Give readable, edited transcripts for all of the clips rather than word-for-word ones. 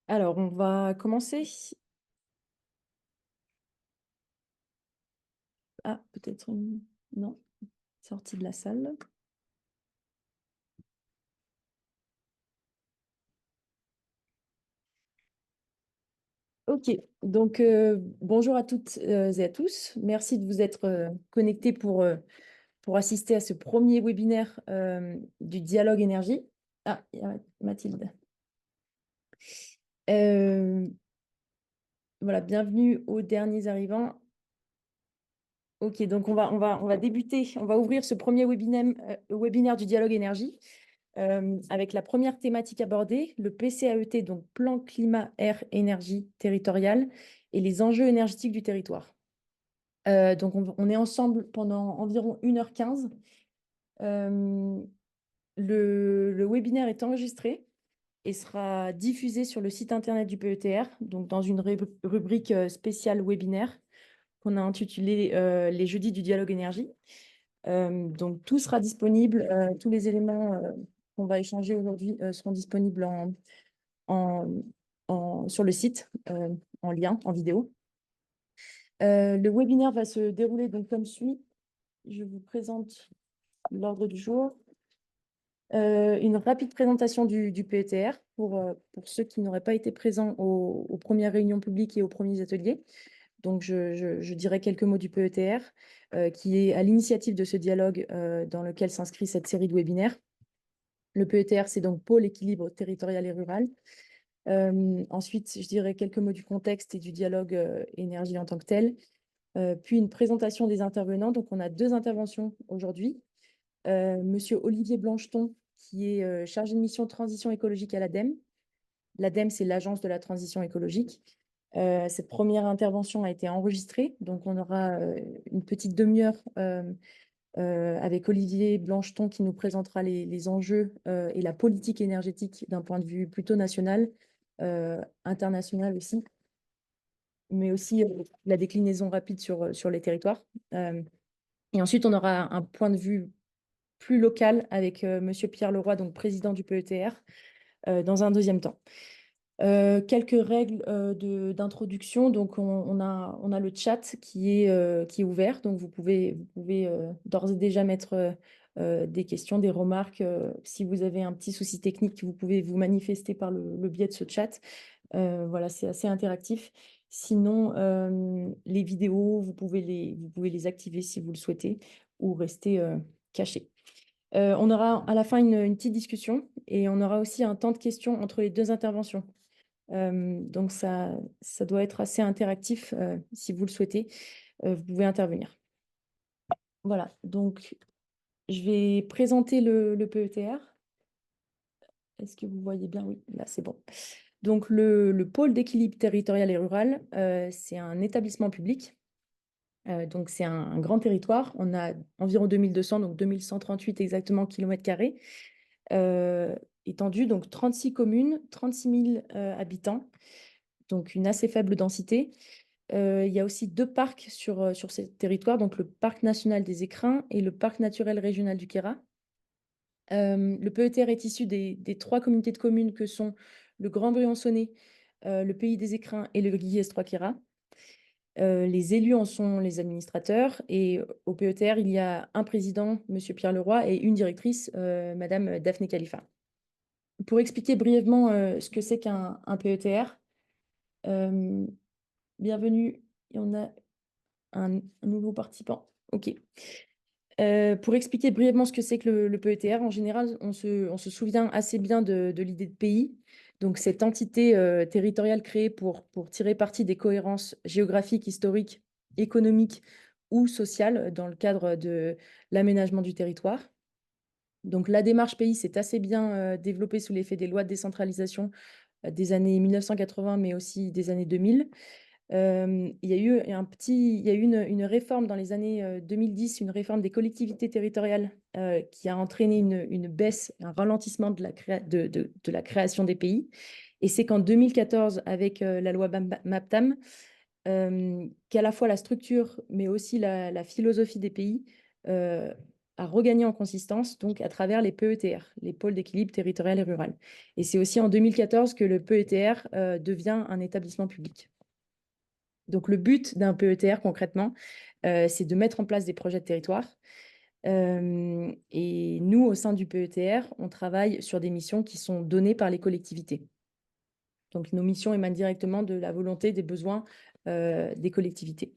Alors, on va commencer. Ah, peut-être non, sortie de la salle. Ok, donc bonjour à toutes et à tous. Merci de vous être connectés pour assister à ce premier webinaire du dialogue énergie. Ah, il y a Mathilde. Euh, voilà, bienvenue aux derniers arrivants. Ok, donc on va débuter, on va ouvrir ce premier webinaire du dialogue énergie. Avec la première thématique abordée, le PCAET, donc Plan Climat Air Énergie Territorial, et les enjeux énergétiques du territoire. Donc on est ensemble pendant environ 1h15. Euh, le webinaire est enregistré et sera diffusé sur le site internet du PETR, donc dans une rubrique spéciale webinaire qu'on a intitulée Les jeudis du dialogue énergie. Donc tout sera disponible, tous les éléments qu'on va échanger aujourd'hui seront disponibles en, sur le site, en lien, en vidéo. Le webinaire va se dérouler donc comme suit. Je vous présente l'ordre du jour. Une rapide présentation du PETR pour ceux qui n'auraient pas été présents aux premières réunions publiques et aux premiers ateliers. Donc, je dirais quelques mots du PETR, qui est à l'initiative de ce dialogue dans lequel s'inscrit cette série de webinaires. Le PETR, c'est donc Pôle équilibre territorial et rural. Ensuite, je dirais quelques mots du contexte et du dialogue énergie en tant que tel. Puis une présentation des intervenants. Donc, on a deux interventions aujourd'hui. Monsieur Olivier Blancheton, qui est chargé de mission transition écologique à l'ADEME. L'ADEME, c'est l'Agence de la transition écologique. Cette première intervention a été enregistrée, donc on aura une petite demi-heure avec Olivier Blancheton qui nous présentera les enjeux et la politique énergétique d'un point de vue plutôt national, international aussi, mais aussi la déclinaison rapide sur les territoires. Et ensuite, on aura un point de vue plus local avec Monsieur Pierre Leroy, donc président du PETR, dans un deuxième temps. Quelques règles d'introduction. Donc, on a le chat qui est ouvert. Donc, vous pouvez d'ores et déjà mettre des questions, des remarques. Si vous avez un petit souci technique, vous pouvez vous manifester par le biais de ce chat. Voilà, c'est assez interactif. Sinon, les vidéos, vous pouvez les activer si vous le souhaitez ou rester cachés. On aura à la fin une petite discussion et on aura aussi un temps de questions entre les deux interventions. Donc, ça doit être assez interactif. Si vous le souhaitez, vous pouvez intervenir. Voilà, donc je vais présenter le PETR. Est-ce que vous voyez bien? Oui, là, c'est bon. Donc, le pôle d'équilibre territorial et rural, c'est un établissement public. Donc, c'est un grand territoire. On a environ 2200, donc 2138 exactement kilomètres carrés, étendu, donc 36 communes, 36 000 habitants, donc une assez faible densité. Il y a aussi deux parcs sur ces territoires, donc le parc national des Écrins et le parc naturel régional du Queyras. Le PETR est issu des trois communautés de communes que sont le Grand Briançonnais, le Pays des Écrins et le Guillestrois-Queyras. Les élus en sont les administrateurs et au PETR, il y a un président, Monsieur Pierre Leroy, et une directrice, Madame Daphné Khalifa. Pour expliquer brièvement ce que c'est qu'un PETR, euh, bienvenue, il y en a un nouveau participant. OK. Pour expliquer brièvement ce que c'est que le PETR, en général, on se souvient assez bien de l'idée de pays. Donc, cette entité territoriale créée pour tirer parti des cohérences géographiques, historiques, économiques ou sociales dans le cadre de l'aménagement du territoire. Donc, la démarche pays s'est assez bien développée sous l'effet des lois de décentralisation des années 1980, mais aussi des années 2000. Il y a eu une réforme dans les années 2010, une réforme des collectivités territoriales qui a entraîné une baisse, un ralentissement de la création des pays. Et c'est qu'en 2014, avec la loi MAPTAM, qu'à la fois la structure, mais aussi la philosophie des pays à regagner en consistance, donc à travers les PETR, les pôles d'équilibre territorial et rural. Et c'est aussi en 2014 que le PETR devient un établissement public. Donc le but d'un PETR concrètement, c'est de mettre en place des projets de territoire. Et nous, au sein du PETR, on travaille sur des missions qui sont données par les collectivités. Donc nos missions émanent directement de la volonté, des besoins des collectivités.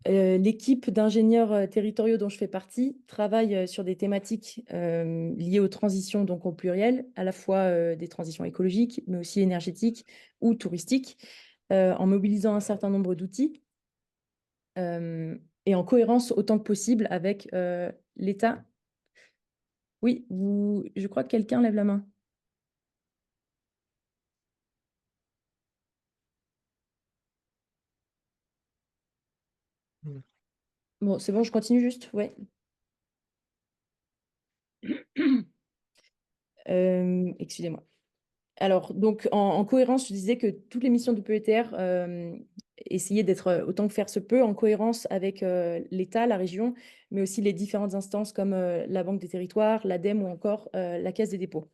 L'équipe d'ingénieurs territoriaux dont je fais partie travaille sur des thématiques liées aux transitions, donc au pluriel, à la fois des transitions écologiques, mais aussi énergétiques ou touristiques, en mobilisant un certain nombre d'outils et en cohérence autant que possible avec l'État. Oui, je crois que quelqu'un lève la main. Bon, c'est bon, je continue juste, ouais. Excusez-moi. Alors, donc, en cohérence, je disais que toutes les missions du PETR essayaient d'être, autant que faire se peut, en cohérence avec l'État, la région, mais aussi les différentes instances comme la Banque des territoires, l'ADEME ou encore la Caisse des dépôts.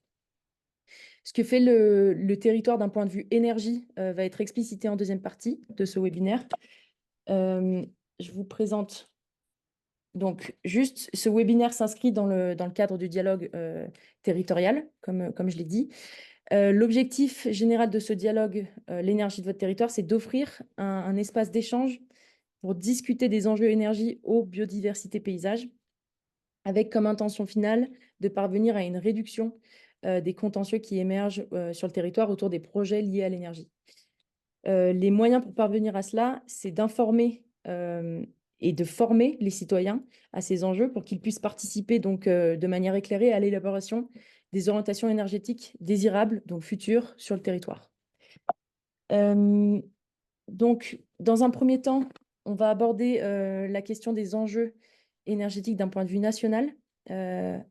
Ce que fait le territoire d'un point de vue énergie va être explicité en deuxième partie de ce webinaire. Je vous présente donc juste ce webinaire s'inscrit dans le cadre du dialogue territorial, comme je l'ai dit. L'objectif général de ce dialogue, l'énergie de votre territoire, c'est d'offrir un espace d'échange pour discuter des enjeux énergie, eau, biodiversité, paysage, avec comme intention finale de parvenir à une réduction des contentieux qui émergent sur le territoire autour des projets liés à l'énergie. Les moyens pour parvenir à cela, c'est d'informer et de former les citoyens à ces enjeux pour qu'ils puissent participer donc de manière éclairée à l'élaboration des orientations énergétiques désirables, donc futures, sur le territoire. Donc, dans un premier temps, on va aborder la question des enjeux énergétiques d'un point de vue national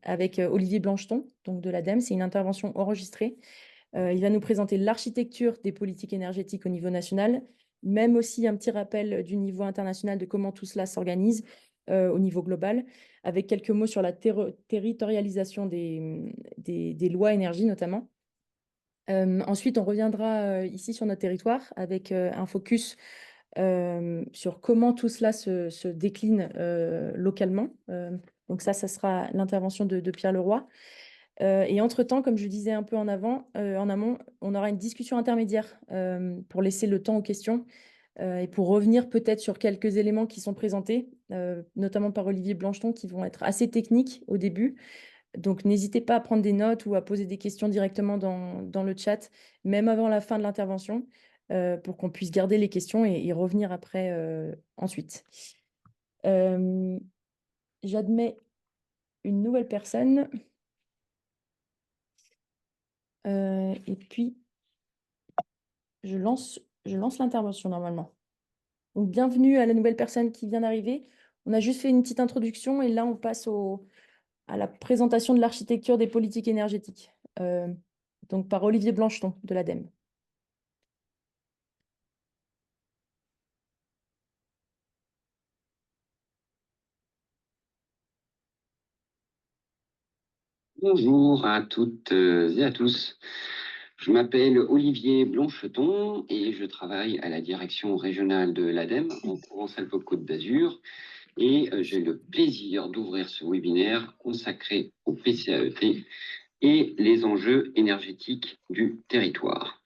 avec Olivier Blancheton, donc de l'ADEME. C'est une intervention enregistrée. Il va nous présenter l'architecture des politiques énergétiques au niveau national, même aussi un petit rappel du niveau international de comment tout cela s'organise au niveau global, avec quelques mots sur la territorialisation des lois énergie notamment. Ensuite, on reviendra ici sur notre territoire avec un focus sur comment tout cela se décline localement. Donc ça sera l'intervention de Pierre Leroy. Et entre-temps, comme je disais un peu en amont, on aura une discussion intermédiaire pour laisser le temps aux questions et pour revenir peut-être sur quelques éléments qui sont présentés, notamment par Olivier Blancheton, qui vont être assez techniques au début. Donc, n'hésitez pas à prendre des notes ou à poser des questions directement dans le chat, même avant la fin de l'intervention, pour qu'on puisse garder les questions et y revenir après ensuite. J'admets une nouvelle personne. Et puis, je lance l'intervention normalement. Donc, bienvenue à la nouvelle personne qui vient d'arriver. On a juste fait une petite introduction et là, on passe à la présentation de l'architecture des politiques énergétiques. Donc, par Olivier Blancheton de l'ADEME. Bonjour à toutes et à tous. Je m'appelle Olivier Blancheton et je travaille à la direction régionale de l'ADEME en Provence-Alpes-Côte d'Azur. Et j'ai le plaisir d'ouvrir ce webinaire consacré au PCAET et les enjeux énergétiques du territoire.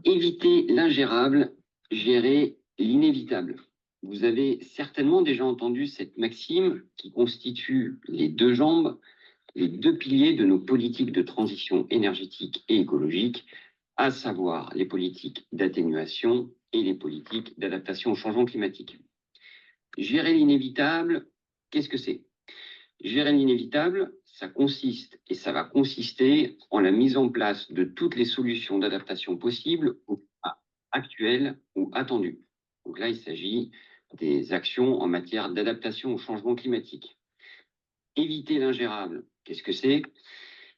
Éviter l'ingérable, gérer l'inévitable. Vous avez certainement déjà entendu cette maxime qui constitue les deux jambes, les deux piliers de nos politiques de transition énergétique et écologique, à savoir les politiques d'atténuation et les politiques d'adaptation au changement climatique. Gérer l'inévitable, qu'est-ce que c'est? Gérer l'inévitable, ça consiste et ça va consister en la mise en place de toutes les solutions d'adaptation possibles aux cas actuels ou attendus. Donc là, il s'agit des actions en matière d'adaptation au changement climatique. Éviter l'ingérable, qu'est-ce que c'est?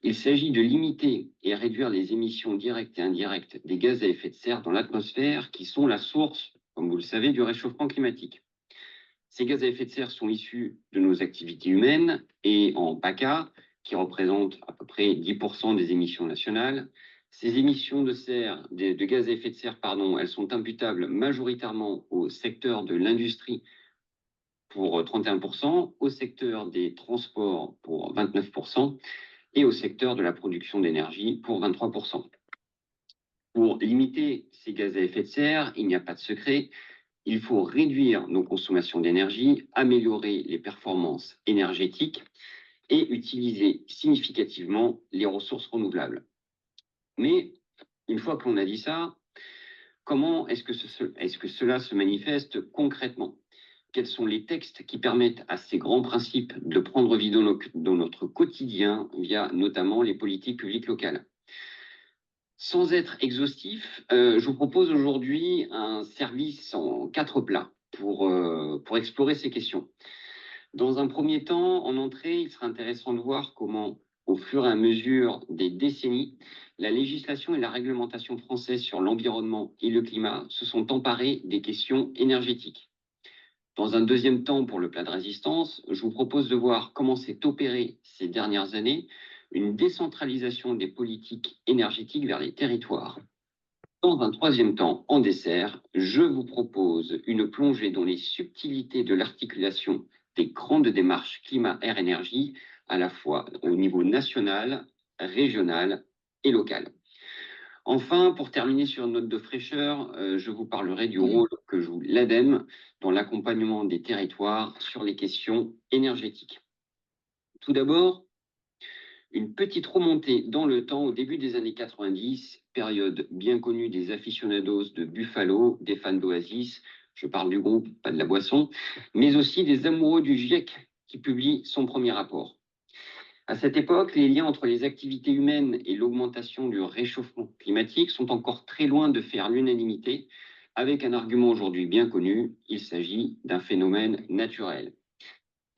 Il s'agit de limiter et réduire les émissions directes et indirectes des gaz à effet de serre dans l'atmosphère qui sont la source, comme vous le savez, du réchauffement climatique. Ces gaz à effet de serre sont issus de nos activités humaines et en PACA, qui représentent à peu près 10% des émissions nationales. Ces émissions de gaz à effet de serre, elles sont imputables majoritairement au secteur de l'industrie pour 31%, au secteur des transports pour 29% et au secteur de la production d'énergie pour 23%. Pour limiter ces gaz à effet de serre, il n'y a pas de secret, il faut réduire nos consommations d'énergie, améliorer les performances énergétiques et utiliser significativement les ressources renouvelables. Mais une fois qu'on a dit ça, comment est-ce que cela se manifeste concrètement? Quels sont les textes qui permettent à ces grands principes de prendre vie dans notre quotidien via notamment les politiques publiques locales? Sans être exhaustif, je vous propose aujourd'hui un service en 4 plats pour explorer ces questions. Dans un premier temps, en entrée, il sera intéressant de voir comment, au fur et à mesure des décennies, la législation et la réglementation française sur l'environnement et le climat se sont emparées des questions énergétiques. Dans un deuxième temps, pour le plat de résistance, je vous propose de voir comment s'est opérée ces dernières années une décentralisation des politiques énergétiques vers les territoires. Dans un troisième temps, en dessert, je vous propose une plongée dans les subtilités de l'articulation des grandes démarches climat-air-énergie, à la fois au niveau national, régional et local. Enfin, pour terminer sur une note de fraîcheur, je vous parlerai du rôle que joue l'ADEME dans l'accompagnement des territoires sur les questions énergétiques. Tout d'abord, une petite remontée dans le temps au début des années 90, période bien connue des aficionados de Buffalo, des fans d'Oasis, je parle du groupe, pas de la boisson, mais aussi des amoureux du GIEC qui publie son premier rapport. À cette époque, les liens entre les activités humaines et l'augmentation du réchauffement climatique sont encore très loin de faire l'unanimité, avec un argument aujourd'hui bien connu, il s'agit d'un phénomène naturel.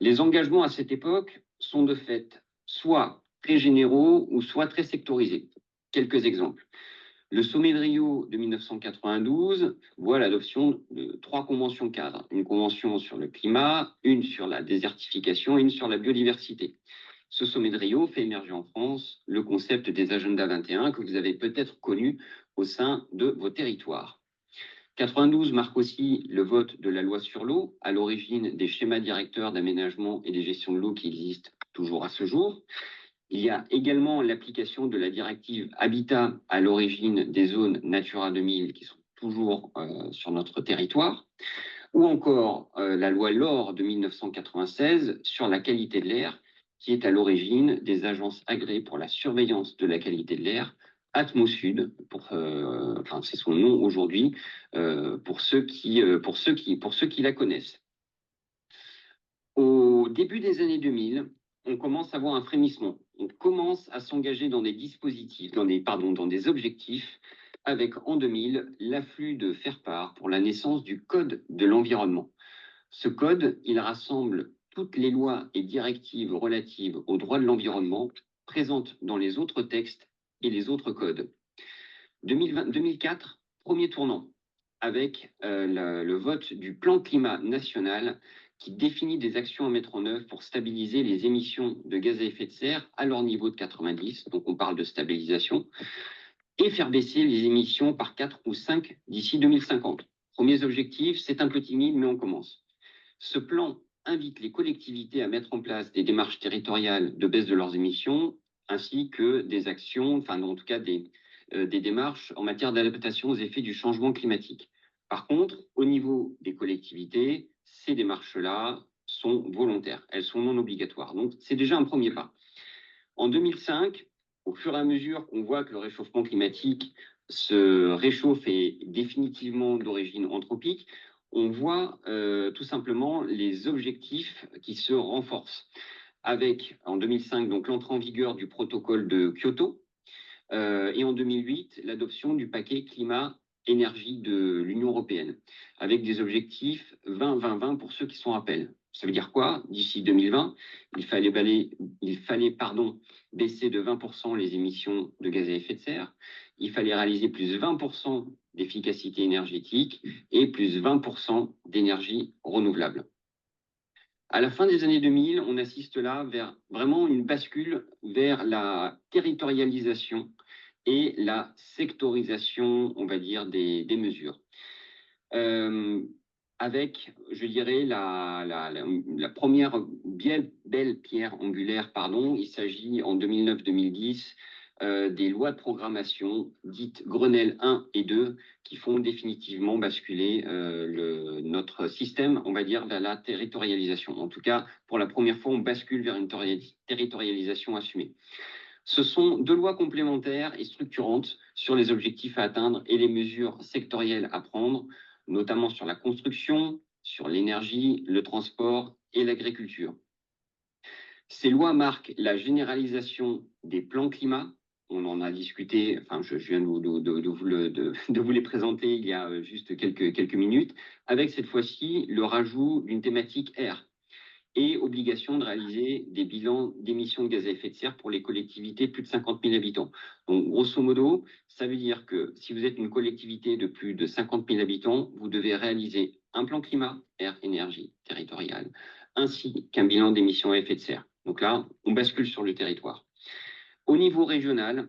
Les engagements à cette époque sont de fait soit très généraux ou soit très sectorisés. Quelques exemples. Le sommet de Rio de 1992 voit l'adoption de 3 conventions cadres. Une convention sur le climat, une sur la désertification et une sur la biodiversité. Ce sommet de Rio fait émerger en France le concept des agendas 21 que vous avez peut-être connu au sein de vos territoires. 92 marque aussi le vote de la loi sur l'eau, à l'origine des schémas directeurs d'aménagement et de gestion de l'eau qui existent toujours à ce jour. Il y a également l'application de la directive Habitat à l'origine des zones Natura 2000 qui sont toujours sur notre territoire, ou encore la loi LOR de 1996 sur la qualité de l'air qui est à l'origine des agences agréées pour la surveillance de la qualité de l'air, Atmosud, c'est son nom aujourd'hui, pour ceux qui la connaissent. Au début des années 2000, on commence à voir un frémissement. On commence à s'engager dans des dispositifs, dans des objectifs, avec en 2000 l'afflux de faire-part pour la naissance du Code de l'environnement. Ce code, il rassemble toutes les lois et directives relatives aux droits de l'environnement présentes dans les autres textes et les autres codes. 2004, premier tournant, avec le vote du plan climat national qui définit des actions à mettre en œuvre pour stabiliser les émissions de gaz à effet de serre à leur niveau de 90, donc on parle de stabilisation, et faire baisser les émissions par 4 ou 5 d'ici 2050. Premiers objectifs, c'est un peu timide, mais on commence. Ce plan invite les collectivités à mettre en place des démarches territoriales de baisse de leurs émissions, ainsi que des actions, en tout cas des démarches en matière d'adaptation aux effets du changement climatique. Par contre, au niveau des collectivités, ces démarches-là sont volontaires, elles sont non obligatoires. Donc, c'est déjà un premier pas. En 2005, au fur et à mesure qu'on voit que le réchauffement climatique se réchauffe et définitivement d'origine anthropique, on voit tout simplement les objectifs qui se renforcent. Avec, en 2005, donc l'entrée en vigueur du protocole de Kyoto, et en 2008, l'adoption du paquet climat-énergie de l'Union européenne, avec des objectifs 20-20-20 pour ceux qui sont rappels. Ça veut dire quoi? D'ici 2020, il fallait baisser de 20% les émissions de gaz à effet de serre, il fallait réaliser plus 20% d'efficacité énergétique et plus 20% d'énergie renouvelable. À la fin des années 2000, on assiste là vers vraiment une bascule vers la territorialisation et la sectorisation, on va dire, des mesures. Euh, Avec, je dirais, la première belle pierre angulaire, pardon, il s'agit en 2009-2010 des lois de programmation dites Grenelle 1 et 2 qui font définitivement basculer notre système, on va dire, vers la territorialisation. En tout cas, pour la première fois, on bascule vers une territorialisation assumée. Ce sont deux lois complémentaires et structurantes sur les objectifs à atteindre et les mesures sectorielles à prendre, notamment sur la construction, sur l'énergie, le transport et l'agriculture. Ces lois marquent la généralisation des plans climat. On en a discuté, enfin, je viens de vous les présenter il y a juste quelques minutes, avec cette fois-ci le rajout d'une thématique R, et obligation de réaliser des bilans d'émissions de gaz à effet de serre pour les collectivités de plus de 50 000 habitants. Donc, grosso modo, ça veut dire que si vous êtes une collectivité de plus de 50 000 habitants, vous devez réaliser un plan climat, air, énergie territoriale, ainsi qu'un bilan d'émissions à effet de serre. Donc là, on bascule sur le territoire. Au niveau régional,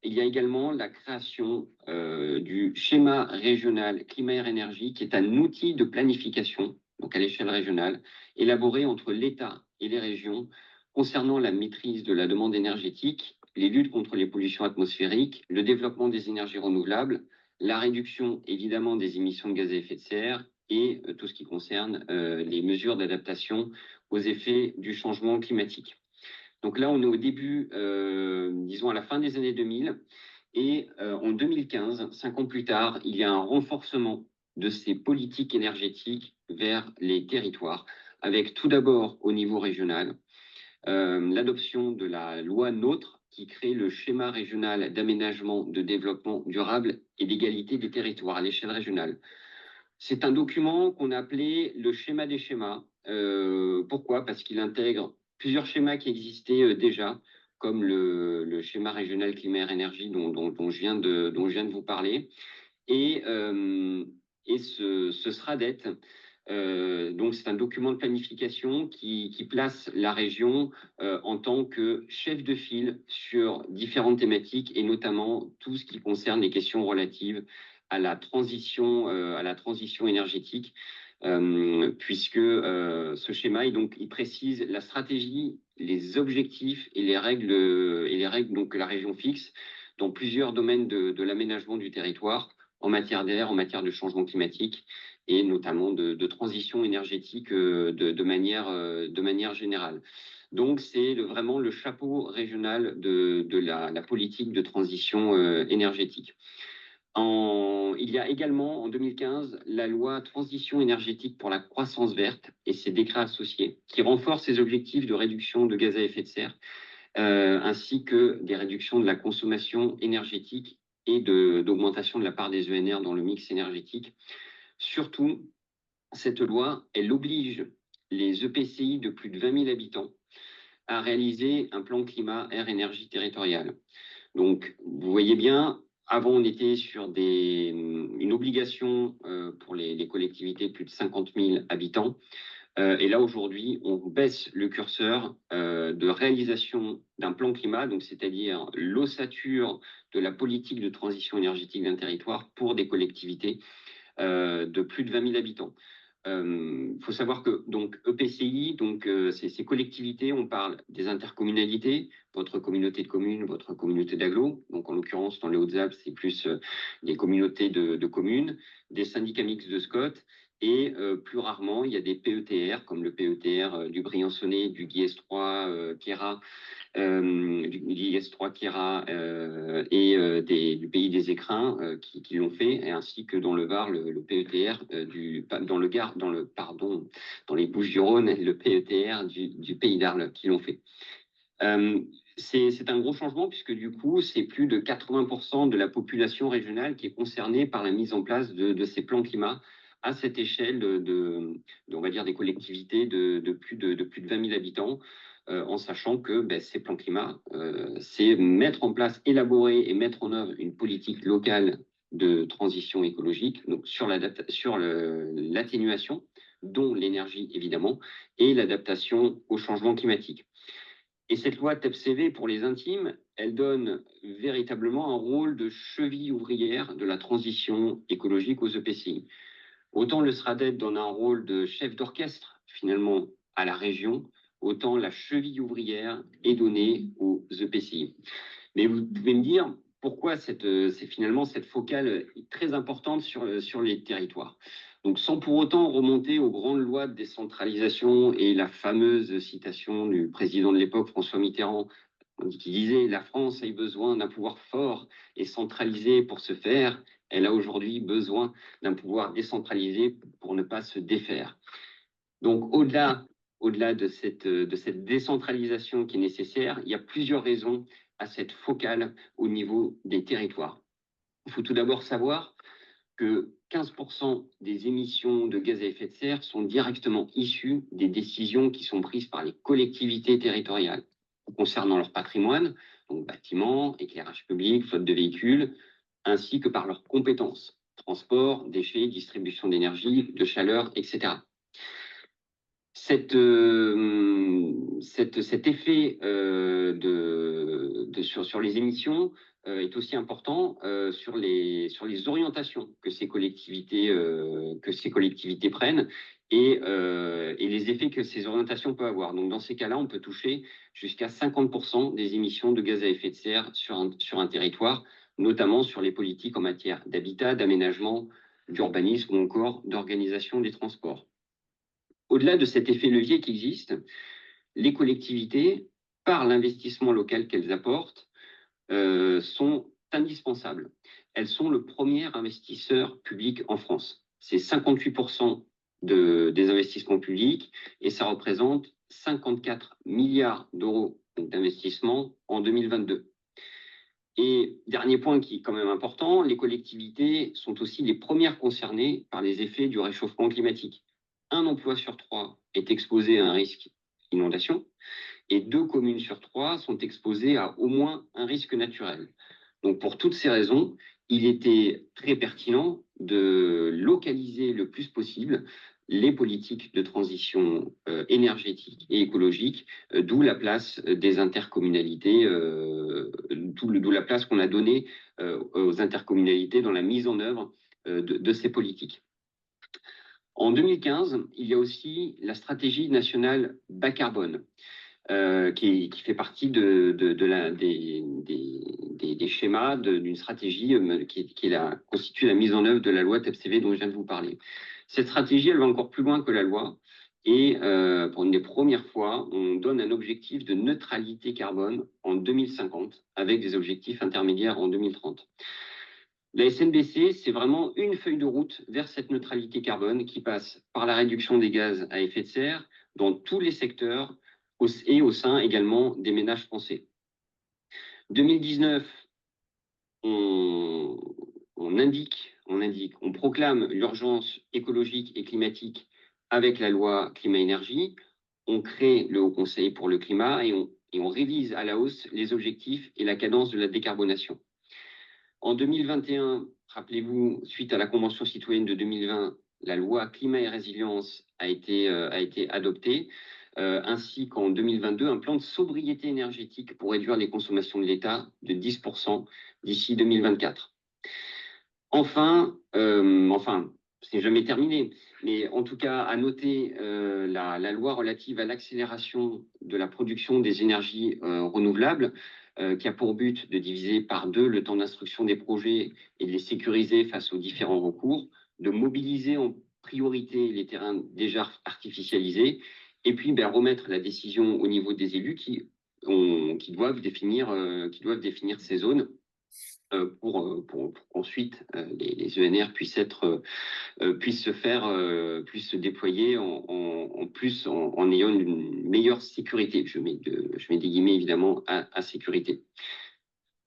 il y a également la création du schéma régional climat-air-énergie, qui est un outil de planification, donc à l'échelle régionale, élaboré entre l'État et les régions concernant la maîtrise de la demande énergétique, les luttes contre les pollutions atmosphériques, le développement des énergies renouvelables, la réduction évidemment des émissions de gaz à effet de serre et tout ce qui concerne les mesures d'adaptation aux effets du changement climatique. Donc là, on est au début, disons à la fin des années 2000, et en 2015, 5 ans plus tard, il y a un renforcement de ces politiques énergétiques vers les territoires, avec tout d'abord au niveau régional, l'adoption de la loi NOTRe qui crée le schéma régional d'aménagement, de développement durable et d'égalité des territoires à l'échelle régionale. C'est un document qu'on a appelé le schéma des schémas. Pourquoi? Parce qu'il intègre plusieurs schémas qui existaient déjà, comme le schéma régional climat-énergie dont je viens de vous parler. Et, ce SRADET, donc c'est un document de planification qui place la région en tant que chef de file sur différentes thématiques et notamment tout ce qui concerne les questions relatives à la transition énergétique, puisque ce schéma il précise la stratégie, les objectifs et les règles donc, que la région fixe dans plusieurs domaines de l'aménagement du territoire en matière d'air, en matière de changement climatique et notamment de transition énergétique de manière générale. Donc, c'est vraiment le chapeau régional de la politique de transition énergétique. Il y a également, en 2015, la loi Transition énergétique pour la croissance verte et ses décrets associés, qui renforcent ses objectifs de réduction de gaz à effet de serre, ainsi que des réductions de la consommation énergétique et d'augmentation de la part des ENR dans le mix énergétique. Surtout, cette loi, elle oblige les EPCI de plus de 20 000 habitants à réaliser un plan climat, air, énergie territorial. Donc, vous voyez bien, avant, on était sur une obligation pour les collectivités de plus de 50 000 habitants. Et là, aujourd'hui, on baisse le curseur de réalisation d'un plan climat, donc c'est-à-dire l'ossature de la politique de transition énergétique d'un territoire pour des collectivités de plus de 20 000 habitants. Faut savoir que donc EPCI, donc ces collectivités, on parle des intercommunalités, votre communauté de communes, votre communauté d'agglo. Donc en l'occurrence dans les Hautes-Alpes, c'est plus des communautés de communes, des syndicats mixtes de SCOT. Et plus rarement, il y a des PETR, comme le PETR du Briançonnais, du Guiers 3, Queyras, du IS3 Kira et du pays des Écrins qui l'ont fait, et ainsi que dans le Var, le PETR dans le Gard, dans les Bouches-du-Rhône, le PETR du pays d'Arles qui l'ont fait. C'est un gros changement puisque du coup, c'est plus de 80% de la population régionale qui est concernée par la mise en place de ces plans climat à cette échelle on va dire des collectivités de plus de 20 000 habitants. En sachant que ces plans climat, c'est mettre en place, élaborer et mettre en œuvre une politique locale de transition écologique, donc sur l'atténuation dont l'énergie évidemment, et l'adaptation au changement climatique. Et cette loi TEPCV, pour les intimes, elle donne véritablement un rôle de cheville ouvrière de la transition écologique aux EPCI. Autant le SRADET donne un rôle de chef d'orchestre, finalement, à la région, autant la cheville ouvrière est donnée aux EPCI. Mais vous pouvez me dire pourquoi c'est finalement cette focale très importante sur les territoires. Donc, sans pour autant remonter aux grandes lois de décentralisation et la fameuse citation du président de l'époque, François Mitterrand, qui disait « La France a eu besoin d'un pouvoir fort et centralisé pour se faire. Elle a aujourd'hui besoin d'un pouvoir décentralisé pour ne pas se défaire. » Donc, au-delà de cette décentralisation qui est nécessaire, il y a plusieurs raisons à cette focale au niveau des territoires. Il faut tout d'abord savoir que 15% des émissions de gaz à effet de serre sont directement issues des décisions qui sont prises par les collectivités territoriales concernant leur patrimoine, donc bâtiments, éclairage public, flotte de véhicules, ainsi que par leurs compétences, transport, déchets, distribution d'énergie, de chaleur, etc. Cet effet sur les émissions est aussi important sur les orientations que ces collectivités prennent et les effets que ces orientations peuvent avoir. Donc, dans ces cas-là, on peut toucher jusqu'à 50% des émissions de gaz à effet de serre sur un territoire, notamment sur les politiques en matière d'habitat, d'aménagement, d'urbanisme ou encore d'organisation des transports. Au-delà de cet effet levier qui existe, les collectivités, par l'investissement local qu'elles apportent, sont indispensables. Elles sont le premier investisseur public en France. C'est 58% des investissements publics et ça représente 54 milliards d'euros d'investissement en 2022. Et dernier point qui est quand même important, les collectivités sont aussi les premières concernées par les effets du réchauffement climatique. Un emploi sur 3 est exposé à un risque inondation et 2 communes sur 3 sont exposées à au moins un risque naturel. Donc pour toutes ces raisons, il était très pertinent de localiser le plus possible les politiques de transition énergétique et écologique, d'où la place des intercommunalités, d'où la place qu'on a donnée aux intercommunalités dans la mise en œuvre de ces politiques. En 2015, il y a aussi la stratégie nationale bas carbone, qui fait partie des schémas d'une stratégie qui constitue la mise en œuvre de la loi TEPCV dont je viens de vous parler. Cette stratégie, elle va encore plus loin que la loi et pour une des premières fois, on donne un objectif de neutralité carbone en 2050 avec des objectifs intermédiaires en 2030. La SNBC, c'est vraiment une feuille de route vers cette neutralité carbone qui passe par la réduction des gaz à effet de serre dans tous les secteurs et au sein également des ménages français. 2019, on proclame l'urgence écologique et climatique avec la loi climat-énergie. On crée le Haut Conseil pour le climat et on révise à la hausse les objectifs et la cadence de la décarbonation. En 2021, rappelez-vous, suite à la Convention citoyenne de 2020, la loi climat et résilience a été adoptée, ainsi qu'en 2022, un plan de sobriété énergétique pour réduire les consommations de l'État de 10% d'ici 2024. Enfin, c'est jamais terminé, mais en tout cas, à noter la loi relative à l'accélération de la production des énergies renouvelables, qui a pour but de diviser par 2 le temps d'instruction des projets et de les sécuriser face aux différents recours, de mobiliser en priorité les terrains déjà artificialisés, et puis remettre la décision au niveau des élus qui doivent définir ces zones pour qu'ensuite les ENR puissent se déployer en ayant une meilleure sécurité. Je mets des guillemets évidemment à sécurité.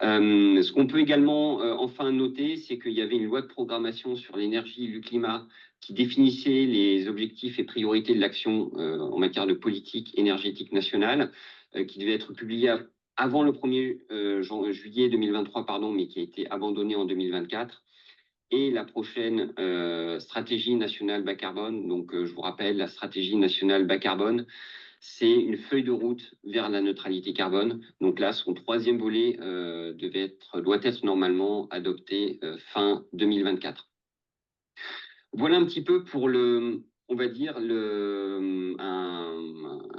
Ce qu'on peut également enfin noter, c'est qu'il y avait une loi de programmation sur l'énergie et le climat qui définissait les objectifs et priorités de l'action en matière de politique énergétique nationale, qui devait être publiée avant le 1er juillet 2023, mais qui a été abandonnée en 2024. et la prochaine stratégie nationale bas carbone. Donc, je vous rappelle, la stratégie nationale bas carbone, c'est une feuille de route vers la neutralité carbone. Donc là, son troisième volet doit être normalement adopté fin 2024. Voilà un petit peu pour on va dire,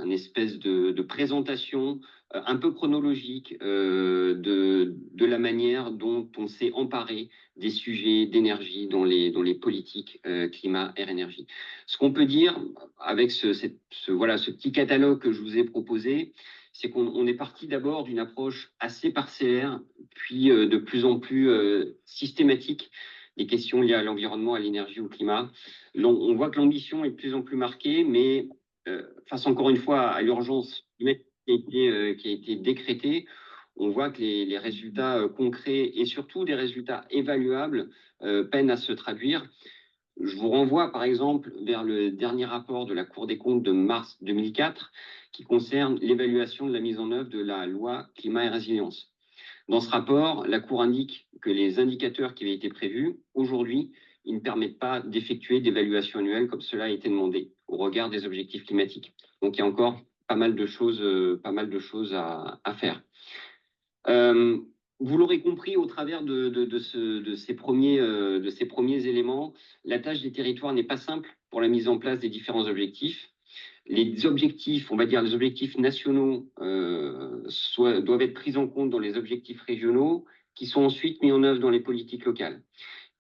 un espèce de présentation un peu chronologique de la manière dont on s'est emparé des sujets d'énergie dans les politiques climat, air, énergie. Ce qu'on peut dire avec voilà, ce petit catalogue que je vous ai proposé, c'est qu'on est parti d'abord d'une approche assez parcellaire, puis de plus en plus systématique des questions liées à l'environnement, à l'énergie, au climat. On voit que l'ambition est de plus en plus marquée, mais face encore une fois à l'urgence qui a été décrétée, on voit que les résultats concrets et surtout des résultats évaluables peinent à se traduire. Je vous renvoie par exemple vers le dernier rapport de la Cour des comptes de mars 2004 qui concerne l'évaluation de la mise en œuvre de la loi climat et résilience. Dans ce rapport, la Cour indique que les indicateurs qui avaient été prévus, aujourd'hui, ils ne permettent pas d'effectuer d'évaluation annuelle comme cela a été demandé au regard des objectifs climatiques. Donc, il y a encore pas mal de choses à faire. Vous l'aurez compris au travers de ces premiers éléments, la tâche des territoires n'est pas simple pour la mise en place des différents objectifs. Les objectifs, on va dire les objectifs nationaux, doivent être pris en compte dans les objectifs régionaux, qui sont ensuite mis en œuvre dans les politiques locales.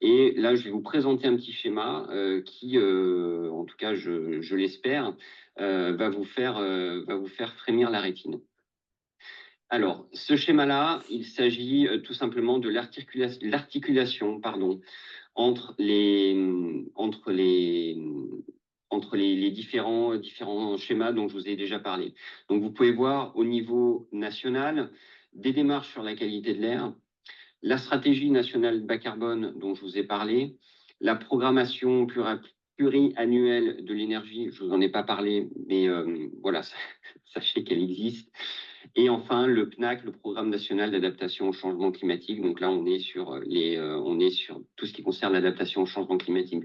Et là, je vais vous présenter un petit schéma qui, en tout cas, je l'espère, va vous faire frémir la rétine. Alors, ce schéma-là, il s'agit tout simplement de l'articulation, entre les différents schémas dont je vous ai déjà parlé. Donc, vous pouvez voir au niveau national des démarches sur la qualité de l'air, la stratégie nationale bas carbone dont je vous ai parlé, la programmation pluriannuelle de l'énergie, je ne vous en ai pas parlé, mais voilà, sachez qu'elle existe. Et enfin, le PNAC, le Programme national d'adaptation au changement climatique. Donc là, on est sur tout ce qui concerne l'adaptation au changement climatique.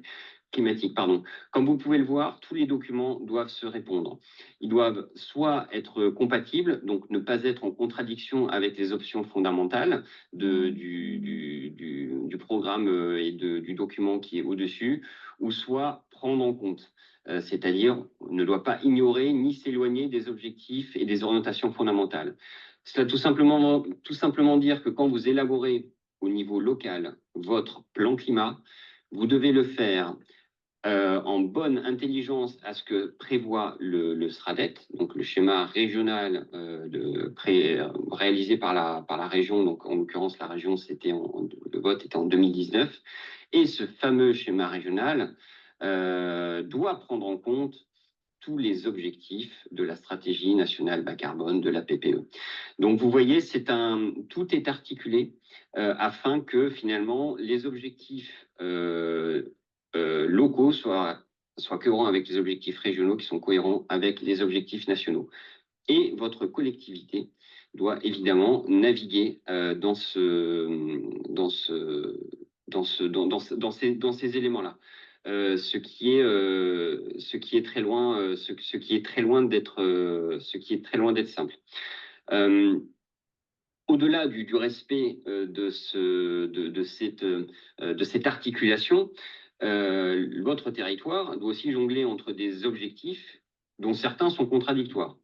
Comme vous pouvez le voir, tous les documents doivent se répondre. Ils doivent soit être compatibles, donc ne pas être en contradiction avec les options fondamentales du programme et du document qui est au-dessus, ou soit prendre en compte. C'est-à-dire ne doit pas ignorer ni s'éloigner des objectifs et des orientations fondamentales. Cela tout simplement dire que quand vous élaborez au niveau local votre plan climat, vous devez le faire en bonne intelligence à ce que prévoit le SRADET, donc le schéma régional réalisé par la région, donc en l'occurrence la région, le vote était en 2019, et ce fameux schéma régional doit prendre en compte tous les objectifs de la stratégie nationale bas carbone, de la PPE. Donc vous voyez, tout est articulé afin que finalement les objectifs locaux soient cohérents avec les objectifs régionaux qui sont cohérents avec les objectifs nationaux. Et votre collectivité doit évidemment naviguer dans ces éléments-là. Ce qui est très loin d'être simple. Au-delà du respect de cette articulation, votre territoire doit aussi jongler entre des objectifs dont certains sont contradictoires.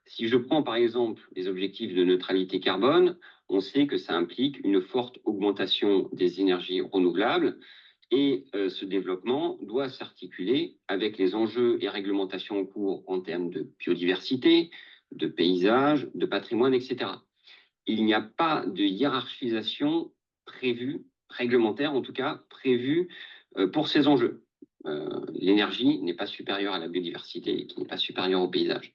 Si je prends par exemple les objectifs de neutralité carbone, on sait que ça implique une forte augmentation des énergies renouvelables et ce développement doit s'articuler avec les enjeux et réglementations en cours en termes de biodiversité, de paysage, de patrimoine, etc. Il n'y a pas de hiérarchisation prévue, réglementaire en tout cas, prévue pour ces enjeux. L'énergie n'est pas supérieure à la biodiversité, qui n'est pas supérieure au paysage.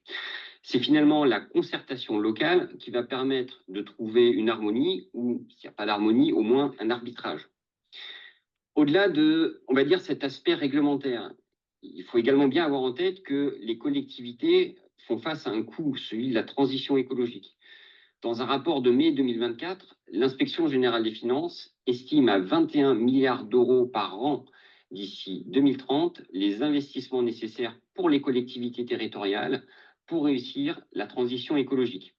C'est finalement la concertation locale qui va permettre de trouver une harmonie, ou s'il n'y a pas d'harmonie, au moins un arbitrage. Au-delà de, on va dire, cet aspect réglementaire, il faut également bien avoir en tête que les collectivités font face à un coût, celui de la transition écologique. Dans un rapport de mai 2024, l'inspection générale des finances estime à 21 milliards d'euros par an d'ici 2030 les investissements nécessaires pour les collectivités territoriales pour réussir la transition écologique.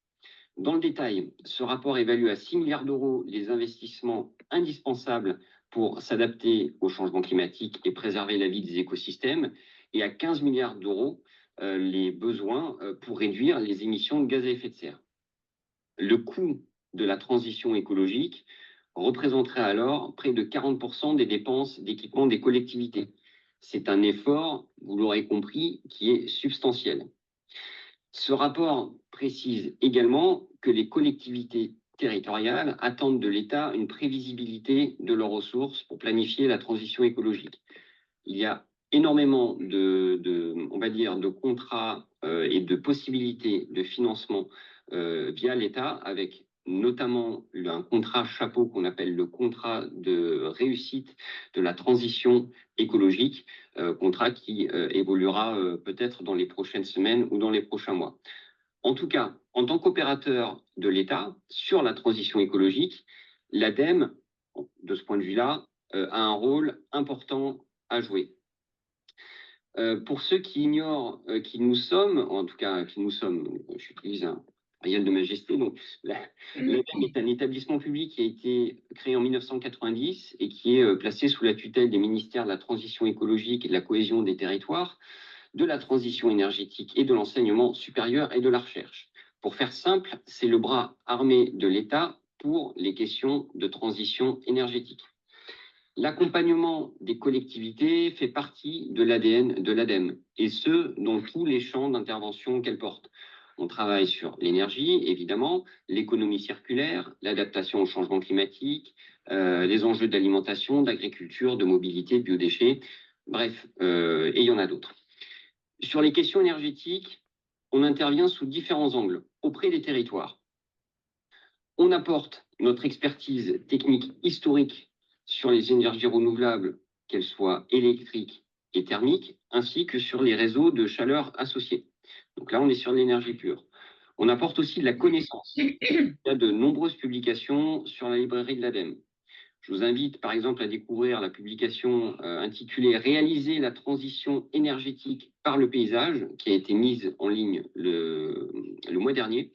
Dans le détail, ce rapport évalue à 6 milliards d'euros les investissements indispensables pour s'adapter au changement climatique et préserver la vie des écosystèmes, et à 15 milliards d'euros les besoins pour réduire les émissions de gaz à effet de serre. Le coût de la transition écologique représenterait alors près de 40% des dépenses d'équipement des collectivités. C'est un effort, vous l'aurez compris, qui est substantiel. Ce rapport précise également que les collectivités territoriales attendent de l'État une prévisibilité de leurs ressources pour planifier la transition écologique. Il y a énormément on va dire, de contrats et de possibilités de financement via l'État, avec notamment un contrat chapeau qu'on appelle le contrat de réussite de la transition écologique, contrat qui évoluera peut-être dans les prochaines semaines ou dans les prochains mois. En tout cas, en tant qu'opérateur de l'État sur la transition écologique, l'ADEME, de ce point de vue-là, a un rôle important à jouer. Pour ceux qui ignorent qui nous sommes, en tout cas qui nous sommes, j'utilise un réel de majesté, donc l'ADEME est un établissement public qui a été créé en 1990 et qui est placé sous la tutelle des ministères de la transition écologique et de la cohésion des territoires, de la transition énergétique et de l'enseignement supérieur et de la recherche. Pour faire simple, c'est le bras armé de l'État pour les questions de transition énergétique. L'accompagnement des collectivités fait partie de l'ADN de l'ADEME, et ce, dans tous les champs d'intervention qu'elle porte. On travaille sur l'énergie, évidemment, l'économie circulaire, l'adaptation au changement climatique, les enjeux d'alimentation, d'agriculture, de mobilité, de biodéchets, bref, et il y en a d'autres. Sur les questions énergétiques, on intervient sous différents angles, auprès des territoires. On apporte notre expertise technique historique sur les énergies renouvelables, qu'elles soient électriques et thermiques, ainsi que sur les réseaux de chaleur associés. Donc là, on est sur l'énergie pure. On apporte aussi de la connaissance. Il y a de nombreuses publications sur la librairie de l'ADEME. Je vous invite par exemple à découvrir la publication intitulée « Réaliser la transition énergétique par le paysage » qui a été mise en ligne le mois dernier,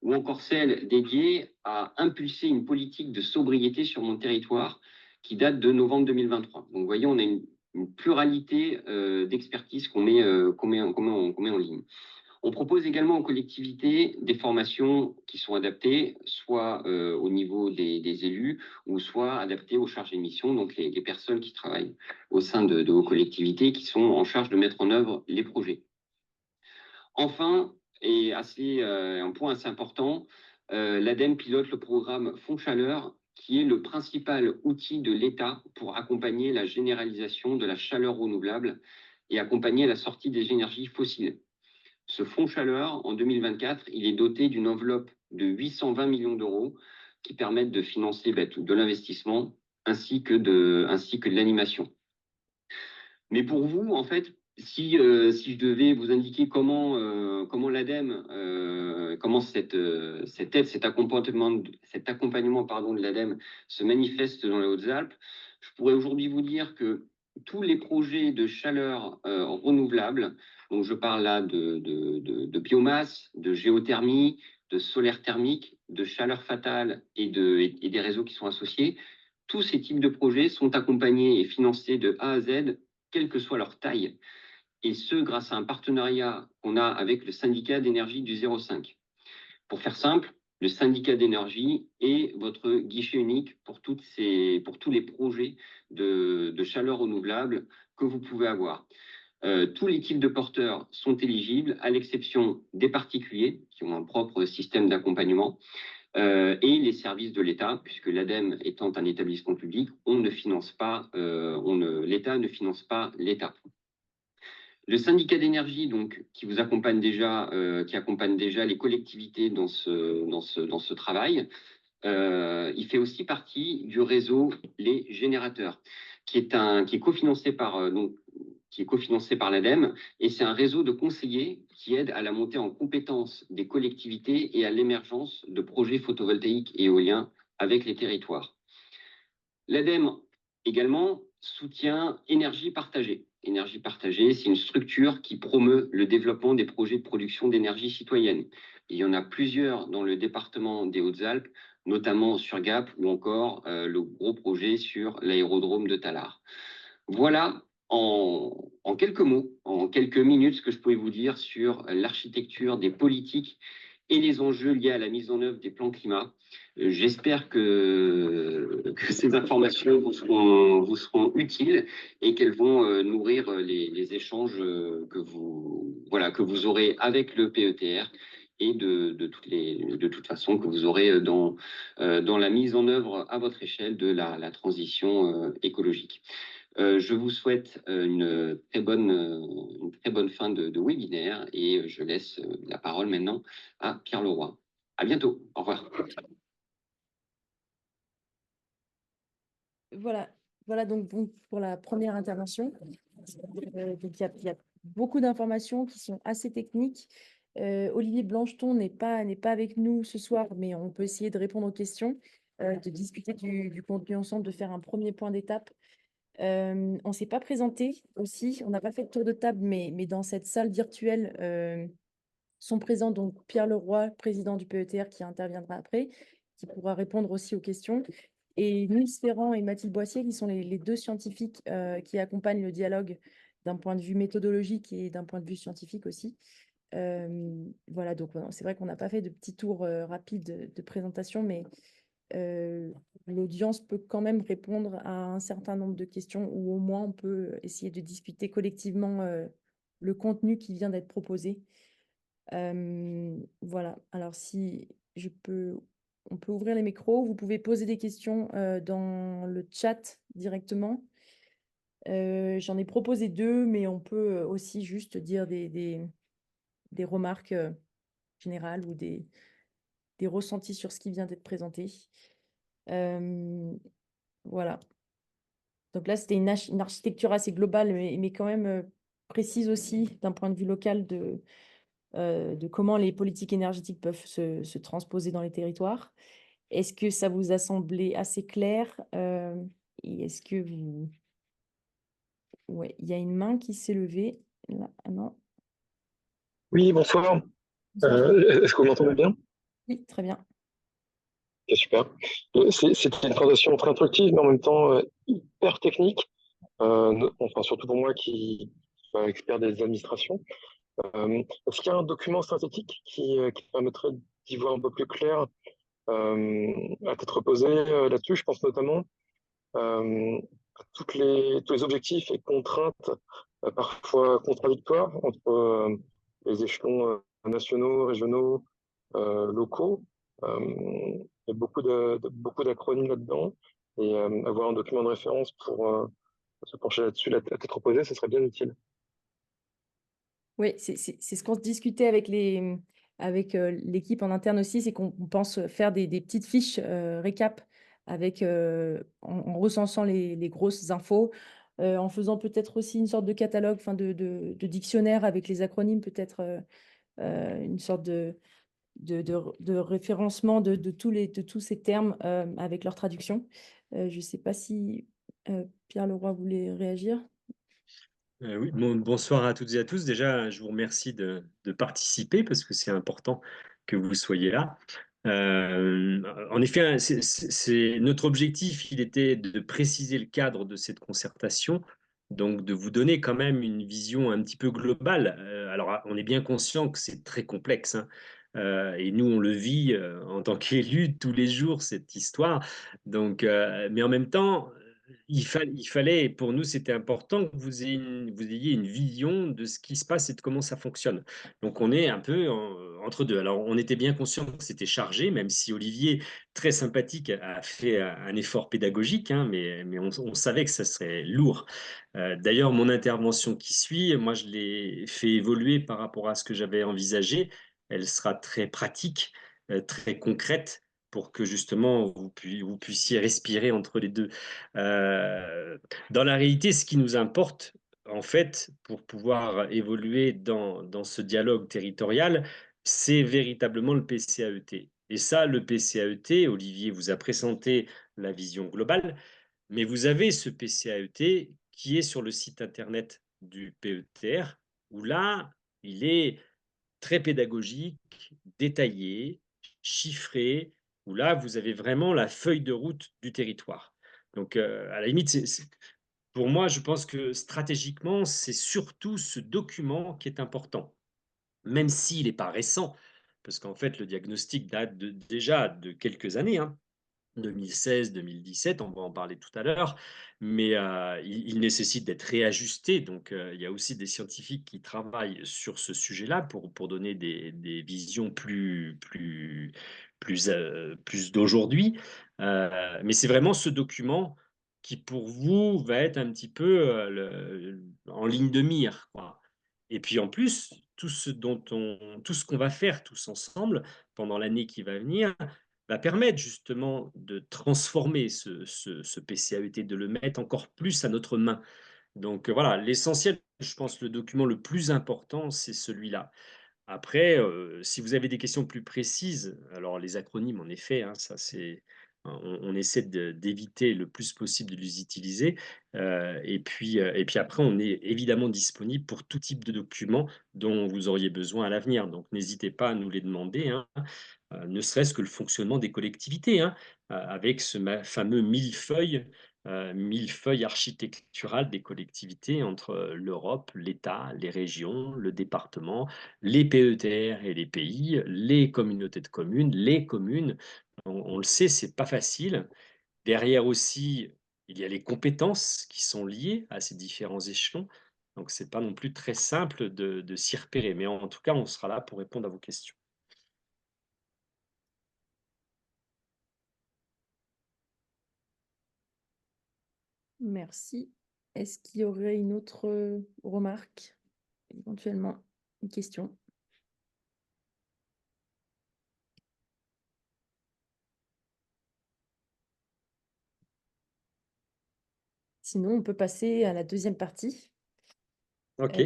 ou encore celle dédiée à impulser une politique de sobriété sur mon territoire qui date de novembre 2023. Donc vous voyez, on a une pluralité d'expertise qu'on met en ligne. On propose également aux collectivités des formations qui sont adaptées, soit au niveau des élus, ou soit adaptées aux charges d'émission, donc les personnes qui travaillent au sein de vos collectivités, qui sont en charge de mettre en œuvre les projets. Enfin, et un point assez important, l'ADEME pilote le programme Fonds Chaleur, qui est le principal outil de l'État pour accompagner la généralisation de la chaleur renouvelable et accompagner la sortie des énergies fossiles. Ce fonds chaleur, en 2024, il est doté d'une enveloppe de 820 millions d'euros qui permettent de financer de l'investissement ainsi que de l'animation. Mais pour vous, en fait, si je devais vous indiquer comment l'ADEME, comment cette aide, cet accompagnement de l'ADEME se manifeste dans les Hautes-Alpes, je pourrais aujourd'hui vous dire que tous les projets de chaleur renouvelable, donc je parle là de biomasse, de géothermie, de solaire thermique, de chaleur fatale et des réseaux qui sont associés, tous ces types de projets sont accompagnés et financés de A à Z, quelle que soit leur taille, et ce, grâce à un partenariat qu'on a avec le syndicat d'énergie du 05. Pour faire simple, le syndicat d'énergie est votre guichet unique pour tous les projets de chaleur renouvelable que vous pouvez avoir. Tous les types de porteurs sont éligibles, à l'exception des particuliers qui ont un propre système d'accompagnement, et les services de l'État, puisque l'ADEME étant un établissement public, l'État ne finance pas l'État. Le syndicat d'énergie, donc, qui accompagne déjà les collectivités dans ce travail, il fait aussi partie du réseau Les Générateurs, qui est cofinancé par qui est cofinancé par l'ADEME, et c'est un réseau de conseillers qui aide à la montée en compétences des collectivités et à l'émergence de projets photovoltaïques et éoliens avec les territoires. L'ADEME également soutient Énergie partagée. Énergie partagée, c'est une structure qui promeut le développement des projets de production d'énergie citoyenne. Il y en a plusieurs dans le département des Hautes-Alpes, notamment sur Gap ou encore le gros projet sur l'aérodrome de Tallard. Voilà en quelques mots, en quelques minutes, ce que je pouvais vous dire sur l'architecture des politiques et les enjeux liés à la mise en œuvre des plans climat. J'espère que ces informations vous seront utiles et qu'elles vont nourrir les échanges voilà, que vous aurez avec le PETR et de toute façon que vous aurez dans la mise en œuvre à votre échelle de la transition écologique. Je vous souhaite une très bonne fin de webinaire et je laisse la parole maintenant à Pierre Leroy. À bientôt. Au revoir. Voilà donc pour la première intervention. Donc il y a beaucoup d'informations qui sont assez techniques. Olivier Blancheton n'est pas avec nous ce soir, mais on peut essayer de répondre aux questions, de discuter du contenu ensemble, de faire un premier point d'étape. On ne s'est pas présenté aussi, on n'a pas fait de tour de table, mais dans cette salle virtuelle sont présents donc Pierre Leroy, président du PETR, qui interviendra après, qui pourra répondre aussi aux questions, et Niels Ferrand et Mathilde Boissier, qui sont les deux scientifiques qui accompagnent le dialogue d'un point de vue méthodologique et d'un point de vue scientifique aussi. Voilà, donc c'est vrai qu'on n'a pas fait de petit tour rapide de présentation, mais l'audience peut quand même répondre à un certain nombre de questions, ou au moins on peut essayer de discuter collectivement le contenu qui vient d'être proposé. Voilà, alors si on peut ouvrir les micros, vous pouvez poser des questions dans le chat directement. J'en ai proposé deux, mais on peut aussi juste dire des remarques générales ou des ressentis sur ce qui vient d'être présenté. Voilà. Donc là, c'était une architecture assez globale, mais quand même précise aussi d'un point de vue local de comment les politiques énergétiques peuvent se transposer dans les territoires. Est-ce que ça vous a semblé assez clair et est-ce que vous... Ouais, il y a une main qui s'est levée. Là, ah non. Oui, bonsoir. Bonsoir. Est-ce que vous m'entendez bien? Oui, très bien. Ok, super. C'était une présentation très instructive, mais en même temps hyper technique. Enfin, surtout pour moi qui suis un expert des administrations. Est-ce qu'il y a un document synthétique qui permettrait d'y voir un peu plus clair à tête reposée là-dessus? Je pense notamment à tous les objectifs et contraintes parfois contradictoires entre les échelons nationaux, régionaux, locaux. Il y a beaucoup d'acronymes là-dedans et avoir un document de référence pour se pencher là-dessus, la tête reposée, ce serait bien utile. Oui, c'est ce qu'on se discutait avec l'équipe en interne aussi, c'est qu'on pense faire des petites fiches récap avec, en recensant les grosses infos, en faisant peut-être aussi une sorte de catalogue, enfin de dictionnaire avec les acronymes, peut-être une sorte de référencement de tous ces termes avec leur traduction. Je ne sais pas si Pierre Leroy voulait réagir. Oui, bonsoir à toutes et à tous. Déjà, je vous remercie de participer parce que c'est important que vous soyez là. En effet, notre objectif, il était de préciser le cadre de cette concertation, donc de vous donner quand même une vision un petit peu globale. Alors, on est bien conscient que c'est très complexe, hein. Et nous, on le vit en tant qu'élus tous les jours, cette histoire. Donc, mais en même temps, il fallait, pour nous, c'était important que vous ayez une vision de ce qui se passe et de comment ça fonctionne. Donc, on est un peu entre deux. Alors, on était bien conscient que c'était chargé, même si Olivier, très sympathique, a fait un effort pédagogique, hein, mais on savait que ça serait lourd. D'ailleurs, mon intervention qui suit, moi, je l'ai fait évoluer par rapport à ce que j'avais envisagé. Elle sera très pratique, très concrète pour que justement vous puissiez respirer entre les deux. Dans la réalité, ce qui nous importe, en fait, pour pouvoir évoluer dans ce dialogue territorial, c'est véritablement le PCAET. Et ça, le PCAET, Olivier vous a présenté la vision globale, mais vous avez ce PCAET qui est sur le site internet du PETR, où là, il est très pédagogique, détaillé, chiffré, où là, vous avez vraiment la feuille de route du territoire. Donc, à la limite, pour moi, je pense que stratégiquement, c'est surtout ce document qui est important, même s'il n'est pas récent, parce qu'en fait, le diagnostic date déjà de quelques années, hein. 2016, 2017, on va en parler tout à l'heure, mais il nécessite d'être réajusté. Donc, il y a aussi des scientifiques qui travaillent sur ce sujet-là pour donner des visions plus d'aujourd'hui. Mais c'est vraiment ce document qui, pour vous, va être un petit peu en ligne de mire, quoi. Et puis en plus, tout ce qu'on va faire tous ensemble pendant l'année qui va venir, va permettre justement de transformer ce PCAET, de le mettre encore plus à notre main. Donc voilà, l'essentiel, je pense, le document le plus important, c'est celui-là. Après, si vous avez des questions plus précises, alors les acronymes, en effet, hein, ça c'est, on essaie d'éviter le plus possible de les utiliser. Et puis après, on est évidemment disponible pour tout type de documents dont vous auriez besoin à l'avenir. Donc n'hésitez pas à nous les demander, hein, ne serait-ce que le fonctionnement des collectivités, hein, avec ce fameux millefeuille architectural des collectivités entre l'Europe, l'État, les régions, le département, les PETR et les pays, les communautés de communes, les communes. On le sait, c'est pas facile. Derrière aussi, il y a les compétences qui sont liées à ces différents échelons. Donc, c'est pas non plus très simple de s'y repérer. Mais en tout cas, on sera là pour répondre à vos questions. Merci. Est-ce qu'il y aurait une autre remarque, éventuellement une question? Sinon, on peut passer à la deuxième partie. Ok.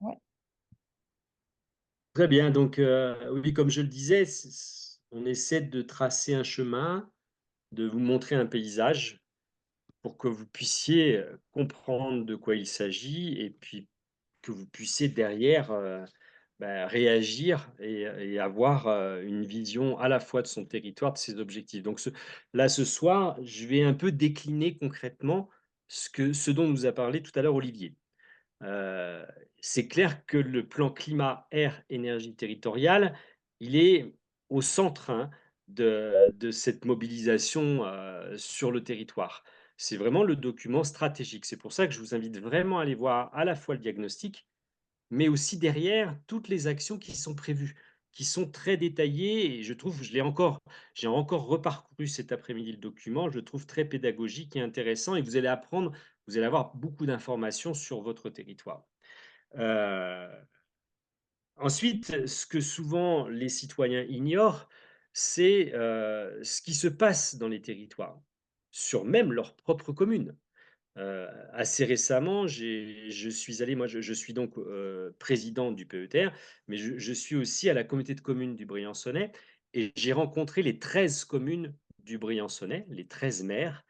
Ouais. Très bien. Donc, oui, comme je le disais, on essaie de tracer un chemin, de vous montrer un paysage pour que vous puissiez comprendre de quoi il s'agit et puis que vous puissiez derrière réagir et avoir une vision à la fois de son territoire, de ses objectifs. Donc là, ce soir, je vais un peu décliner concrètement ce dont nous a parlé tout à l'heure Olivier. Euh, c'est clair que le plan climat, air, énergie territoriale, il est au centre, hein, de cette mobilisation sur le territoire. C'est vraiment le document stratégique. C'est pour ça que je vous invite vraiment à aller voir à la fois le diagnostic, mais aussi derrière toutes les actions qui sont prévues, qui sont très détaillées. Et je trouve, j'ai encore reparcouru cet après-midi le document, je le trouve très pédagogique et intéressant. Et vous allez apprendre, vous allez avoir beaucoup d'informations sur votre territoire. Euh, Ensuite, ce que souvent les citoyens ignorent, c'est ce qui se passe dans les territoires, sur même leur propre commune. Assez récemment, je suis allé, moi je suis donc président du PETR, mais je suis aussi à la communauté de communes du Briançonnais et j'ai rencontré les 13 communes du Briançonnais, les 13 maires,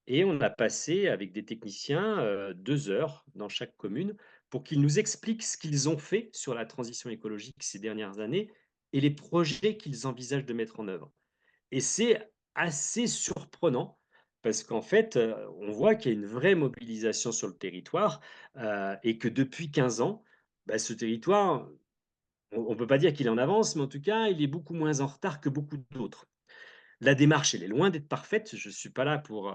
et on a passé avec des techniciens 2 heures dans chaque commune pour qu'ils nous expliquent ce qu'ils ont fait sur la transition écologique ces dernières années et les projets qu'ils envisagent de mettre en œuvre. Et c'est assez surprenant parce qu'en fait, on voit qu'il y a une vraie mobilisation sur le territoire, et que depuis 15 ans, bah, ce territoire, on ne peut pas dire qu'il est en avance, mais en tout cas, il est beaucoup moins en retard que beaucoup d'autres. La démarche, elle est loin d'être parfaite. Je ne suis pas là pour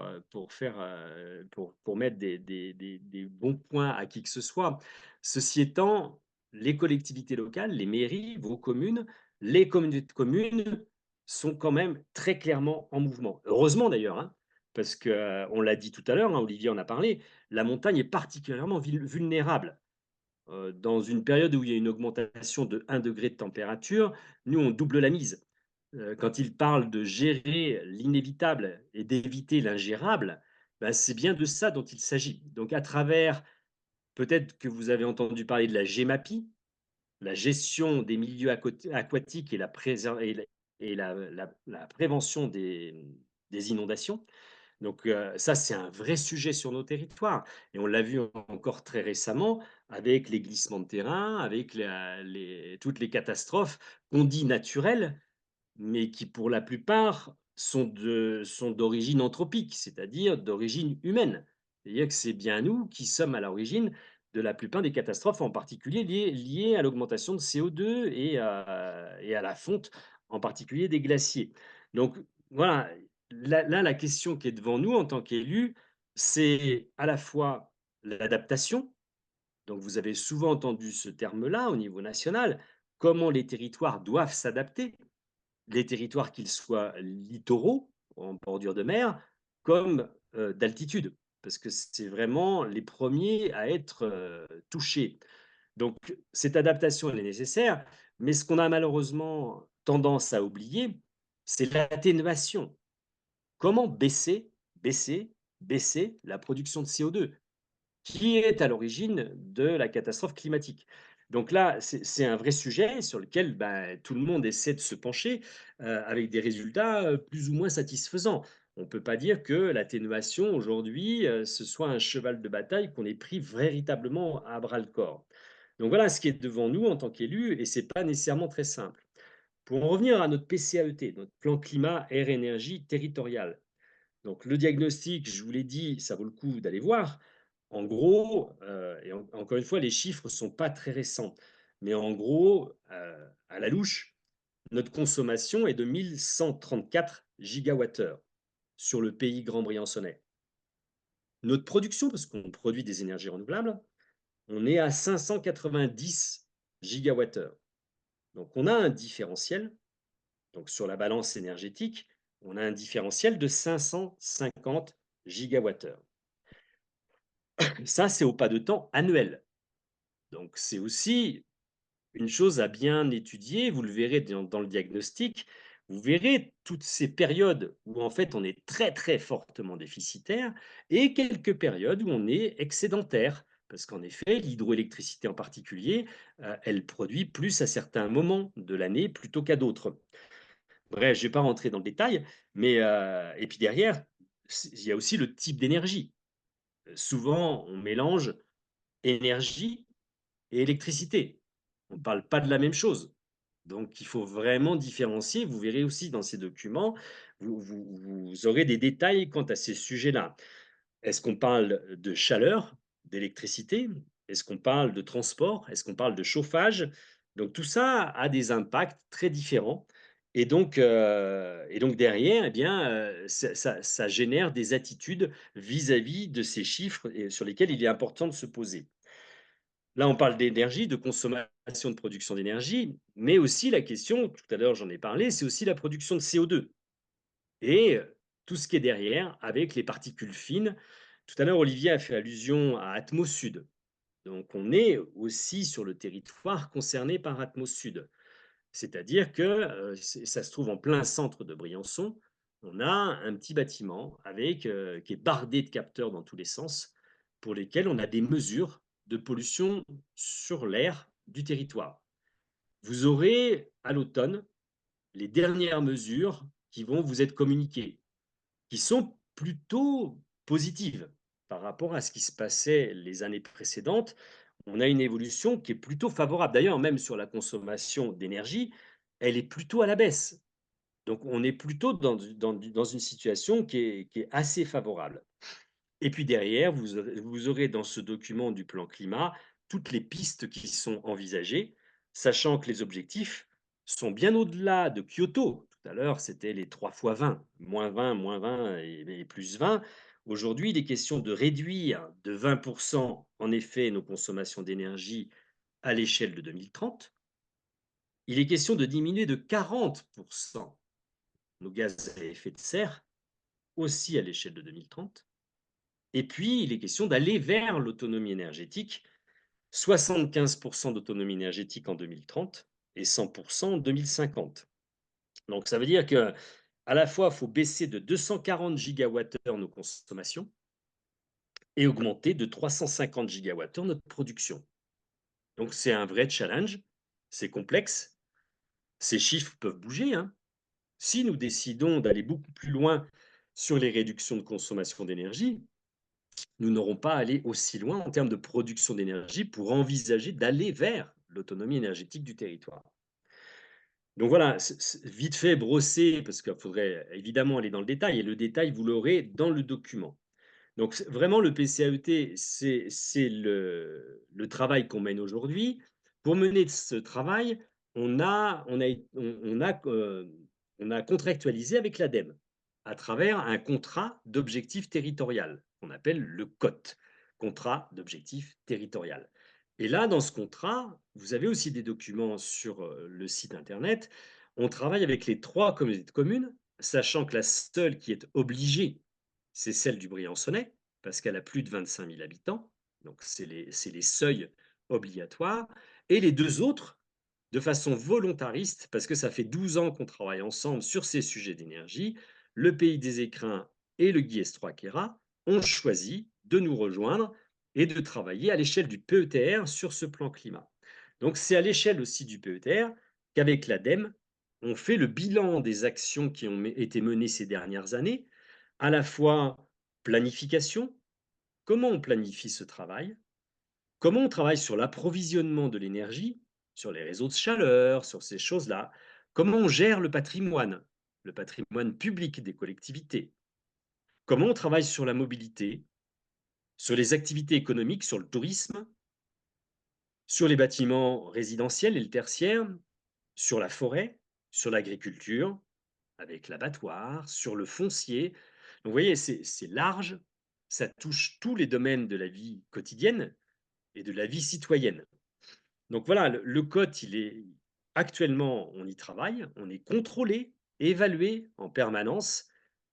mettre des bons points à qui que ce soit. Ceci étant, les collectivités locales, les mairies, vos communes, les communautés de communes sont quand même très clairement en mouvement. Heureusement d'ailleurs, hein, parce qu'on l'a dit tout à l'heure, hein, Olivier en a parlé, la montagne est particulièrement vulnérable. Dans une période où il y a une augmentation de 1 degré de température, nous, on double la mise. Quand il parle de gérer l'inévitable et d'éviter l'ingérable, ben, c'est bien de ça dont il s'agit. Donc, à travers peut-être que vous avez entendu parler de la GEMAPI, la gestion des milieux aquatiques et la prévention des inondations. Donc, ça, c'est un vrai sujet sur nos territoires et on l'a vu encore très récemment avec les glissements de terrain, avec toutes les catastrophes qu'on dit naturelles, mais qui, pour la plupart, sont d'origine anthropique, c'est-à-dire d'origine humaine. C'est-à-dire que c'est bien nous qui sommes à l'origine de la plupart des catastrophes, en particulier liées à l'augmentation de CO2 et à la fonte, en particulier des glaciers. Donc voilà, là, la question qui est devant nous en tant qu'élus, c'est à la fois l'adaptation. Donc vous avez souvent entendu ce terme-là au niveau national, comment les territoires doivent s'adapter, les territoires, qu'ils soient littoraux, en bordure de mer, comme d'altitude, parce que c'est vraiment les premiers à être touchés. Donc cette adaptation, elle est nécessaire, mais ce qu'on a malheureusement tendance à oublier, c'est l'atténuation. Comment baisser la production de CO2? Qui est à l'origine de la catastrophe climatique. Donc là, c'est un vrai sujet sur lequel, bah, tout le monde essaie de se pencher, avec des résultats, plus ou moins satisfaisants. On ne peut pas dire que l'atténuation aujourd'hui, ce soit un cheval de bataille qu'on ait pris véritablement à bras le corps. Donc voilà ce qui est devant nous en tant qu'élus et c'est pas nécessairement très simple. Pour en revenir à notre PCAET, notre plan climat, air, énergie territorial. Donc le diagnostic, je vous l'ai dit, ça vaut le coup d'aller voir. En gros, et encore une fois, les chiffres ne sont pas très récents, mais en gros, à la louche, notre consommation est de 1134 gigawattheures sur le pays grand-briançonnais. Notre production, parce qu'on produit des énergies renouvelables, on est à 590 gigawattheures. Donc on a un différentiel, donc sur la balance énergétique, on a un différentiel de 550 gigawattheures. Ça, c'est au pas de temps annuel. Donc c'est aussi une chose à bien étudier, vous le verrez dans le diagnostic, vous verrez toutes ces périodes où en fait on est très très fortement déficitaire et quelques périodes où on est excédentaire. Parce qu'en effet, l'hydroélectricité en particulier, elle produit plus à certains moments de l'année plutôt qu'à d'autres. Bref, je ne vais pas rentrer dans le détail, mais et puis derrière, il y a aussi le type d'énergie. Souvent, on mélange énergie et électricité. On ne parle pas de la même chose. Donc, il faut vraiment différencier. Vous verrez aussi dans ces documents, vous aurez des détails quant à ces sujets-là. Est-ce qu'on parle de chaleur, d'électricité? Est-ce qu'on parle de transport? Est-ce qu'on parle de chauffage? Donc, tout ça a des impacts très différents. Et donc derrière, eh bien, ça génère des attitudes vis-à-vis de ces chiffres et sur lesquels il est important de se poser. Là, on parle d'énergie, de consommation, de production d'énergie, mais aussi la question, tout à l'heure j'en ai parlé, c'est aussi la production de CO2 et tout ce qui est derrière avec les particules fines. Tout à l'heure, Olivier a fait allusion à Atmos Sud. Donc, on est aussi sur le territoire concerné par Atmos Sud. C'est-à-dire que ça se trouve en plein centre de Briançon. On a un petit bâtiment qui est bardé de capteurs dans tous les sens, pour lesquels on a des mesures de pollution sur l'air du territoire. Vous aurez à l'automne les dernières mesures qui vont vous être communiquées, qui sont plutôt positives par rapport à ce qui se passait les années précédentes. On a une évolution qui est plutôt favorable. D'ailleurs, même sur la consommation d'énergie, elle est plutôt à la baisse. Donc, on est plutôt dans une situation qui est assez favorable. Et puis derrière, vous aurez dans ce document du plan climat toutes les pistes qui sont envisagées, sachant que les objectifs sont bien au-delà de Kyoto. Tout à l'heure, c'était les 3 fois 20, moins 20 et plus 20. Aujourd'hui, il est question de réduire de 20% en effet nos consommations d'énergie à l'échelle de 2030. Il est question de diminuer de 40% nos gaz à effet de serre aussi à l'échelle de 2030. Et puis, il est question d'aller vers l'autonomie énergétique, 75% d'autonomie énergétique en 2030 et 100% en 2050. Donc, ça veut dire que à la fois, il faut baisser de 240 gigawattheures nos consommations, et augmenter de 350 gigawattheures notre production. Donc c'est un vrai challenge, c'est complexe, ces chiffres peuvent bouger, hein. Si nous décidons d'aller beaucoup plus loin sur les réductions de consommation d'énergie, nous n'aurons pas à aller aussi loin en termes de production d'énergie pour envisager d'aller vers l'autonomie énergétique du territoire. Donc voilà, vite fait brosser, parce qu'il faudrait évidemment aller dans le détail, et le détail, vous l'aurez dans le document. Donc vraiment, le PCAET, c'est le travail qu'on mène aujourd'hui. Pour mener ce travail, on a contractualisé avec l'ADEME à travers un contrat d'objectif territorial qu'on appelle le COT, contrat d'objectif territorial. Et là, dans ce contrat, vous avez aussi des documents sur le site internet. On travaille avec les 3 communautés de communes, sachant que la seule qui est obligée, c'est celle du Briançonnais, parce qu'elle a plus de 25 000 habitants. Donc, c'est les seuils obligatoires. Et les 2 autres, de façon volontariste, parce que ça fait 12 ans qu'on travaille ensemble sur ces sujets d'énergie, le Pays des Écrins et le Guiers 3 Queyras ont choisi de nous rejoindre et de travailler à l'échelle du PETR sur ce plan climat. Donc, c'est à l'échelle aussi du PETR qu'avec l'ADEME, on fait le bilan des actions qui ont été menées ces dernières années, à la fois planification, comment on planifie ce travail, comment on travaille sur l'approvisionnement de l'énergie, sur les réseaux de chaleur, sur ces choses-là, comment on gère le patrimoine public des collectivités, comment on travaille sur la mobilité, sur les activités économiques, sur le tourisme, sur les bâtiments résidentiels et le tertiaire, sur la forêt, sur l'agriculture, avec l'abattoir, sur le foncier. Donc, vous voyez, c'est large, ça touche tous les domaines de la vie quotidienne et de la vie citoyenne. Donc voilà, le COT, actuellement, on y travaille, on est contrôlé, évalué en permanence.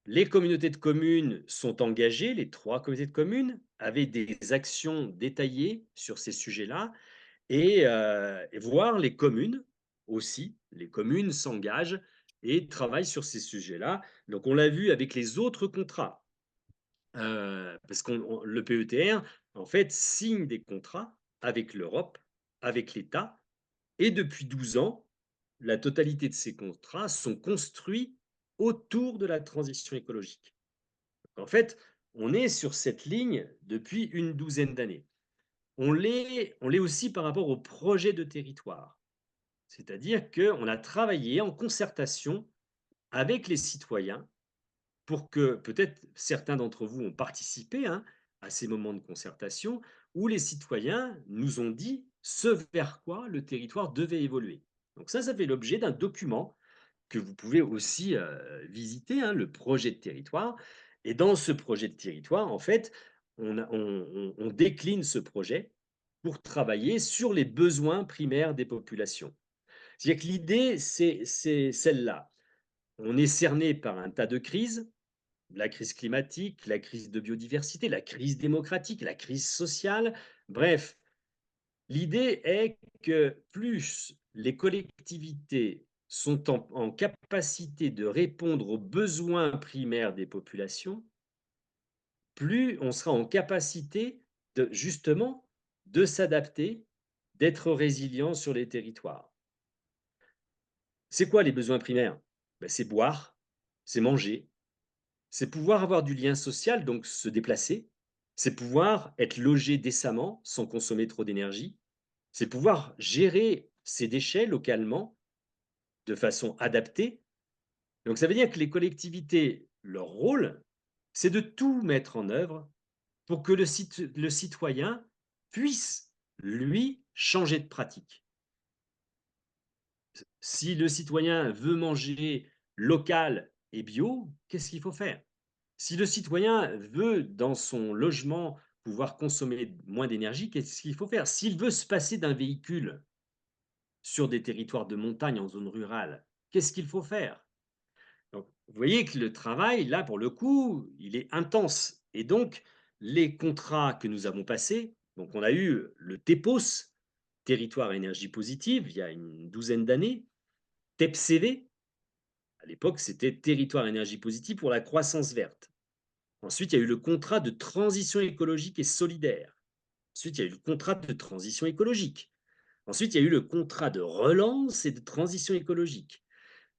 Les communautés de communes sont engagées, les 3 communautés de communes, avec des actions détaillées sur ces sujets-là, et voir les communes aussi. Les communes s'engagent et travaillent sur ces sujets-là. Donc on l'a vu avec les autres contrats, parce que le PETR, en fait, signe des contrats avec l'Europe, avec l'État, et depuis 12 ans, la totalité de ces contrats sont construits autour de la transition écologique. En fait, on est sur cette ligne depuis une douzaine d'années. On l'est aussi par rapport au projet de territoire. C'est-à-dire qu'on a travaillé en concertation avec les citoyens pour que, peut-être certains d'entre vous ont participé, hein, à ces moments de concertation, où les citoyens nous ont dit ce vers quoi le territoire devait évoluer. Donc ça fait l'objet d'un document que vous pouvez aussi visiter, hein, le projet de territoire. Et dans ce projet de territoire, en fait, on décline ce projet pour travailler sur les besoins primaires des populations. C'est-à-dire que l'idée, c'est celle-là. On est cerné par un tas de crises, la crise climatique, la crise de biodiversité, la crise démocratique, la crise sociale. Bref, l'idée est que plus les collectivités sont en capacité de répondre aux besoins primaires des populations, plus on sera en capacité de, justement, de s'adapter, d'être résilient sur les territoires. C'est quoi les besoins primaires? Ben, c'est boire, c'est manger, c'est pouvoir avoir du lien social, donc se déplacer, c'est pouvoir être logé décemment sans consommer trop d'énergie, c'est pouvoir gérer ses déchets localement de façon adaptée. Donc ça veut dire que les collectivités, leur rôle, c'est de tout mettre en œuvre pour que le citoyen puisse, lui, changer de pratique. Si le citoyen veut manger local et bio, qu'est-ce qu'il faut faire? Si le citoyen veut, dans son logement, pouvoir consommer moins d'énergie, qu'est-ce qu'il faut faire? S'il veut se passer d'un véhicule sur des territoires de montagne, en zone rurale, qu'est-ce qu'il faut faire? Donc, vous voyez que le travail, là, pour le coup, il est intense. Et donc, les contrats que nous avons passés, donc on a eu le TEPOS, Territoire à énergie positive, il y a une douzaine d'années, TEPCV, à l'époque, c'était Territoire à énergie positive pour la croissance verte. Ensuite, il y a eu le contrat de transition écologique et solidaire. Ensuite, il y a eu le contrat de transition écologique. Ensuite, il y a eu le contrat de relance et de transition écologique.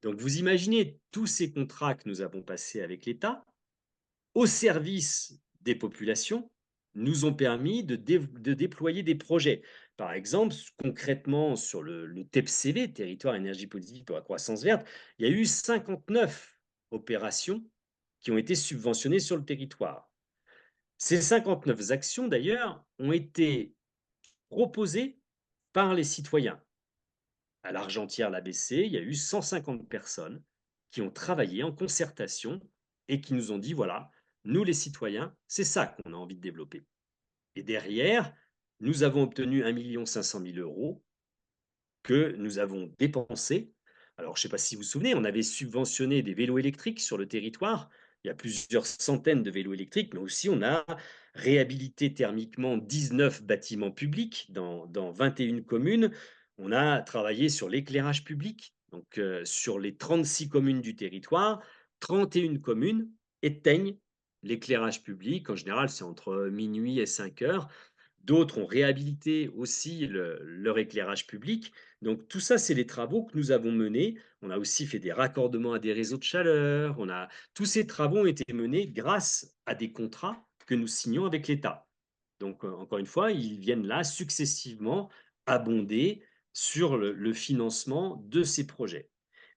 Donc, vous imaginez tous ces contrats que nous avons passés avec l'État au service des populations nous ont permis de déployer des projets. Par exemple, concrètement, sur le TEPCV, Territoire Énergie Positive pour la Croissance Verte, il y a eu 59 opérations qui ont été subventionnées sur le territoire. Ces 59 actions, d'ailleurs, ont été proposées par les citoyens. À l'Argentière-l'ABC, il y a eu 150 personnes qui ont travaillé en concertation et qui nous ont dit, voilà, nous les citoyens, c'est ça qu'on a envie de développer. Et derrière, nous avons obtenu 1 500 000 € que nous avons dépensés. Alors, je ne sais pas si vous vous souvenez, on avait subventionné des vélos électriques sur le territoire. Il y a plusieurs centaines de vélos électriques, mais aussi on a réhabilité thermiquement 19 bâtiments publics dans 21 communes. On a travaillé sur l'éclairage public. Donc, sur les 36 communes du territoire, 31 communes éteignent l'éclairage public. En général, c'est entre minuit et 5 heures. D'autres ont réhabilité aussi leur éclairage public. Donc tout ça, c'est les travaux que nous avons menés. On a aussi fait des raccordements à des réseaux de chaleur. Tous ces travaux ont été menés grâce à des contrats que nous signons avec l'État. Donc encore une fois, ils viennent là successivement abonder sur le financement de ces projets.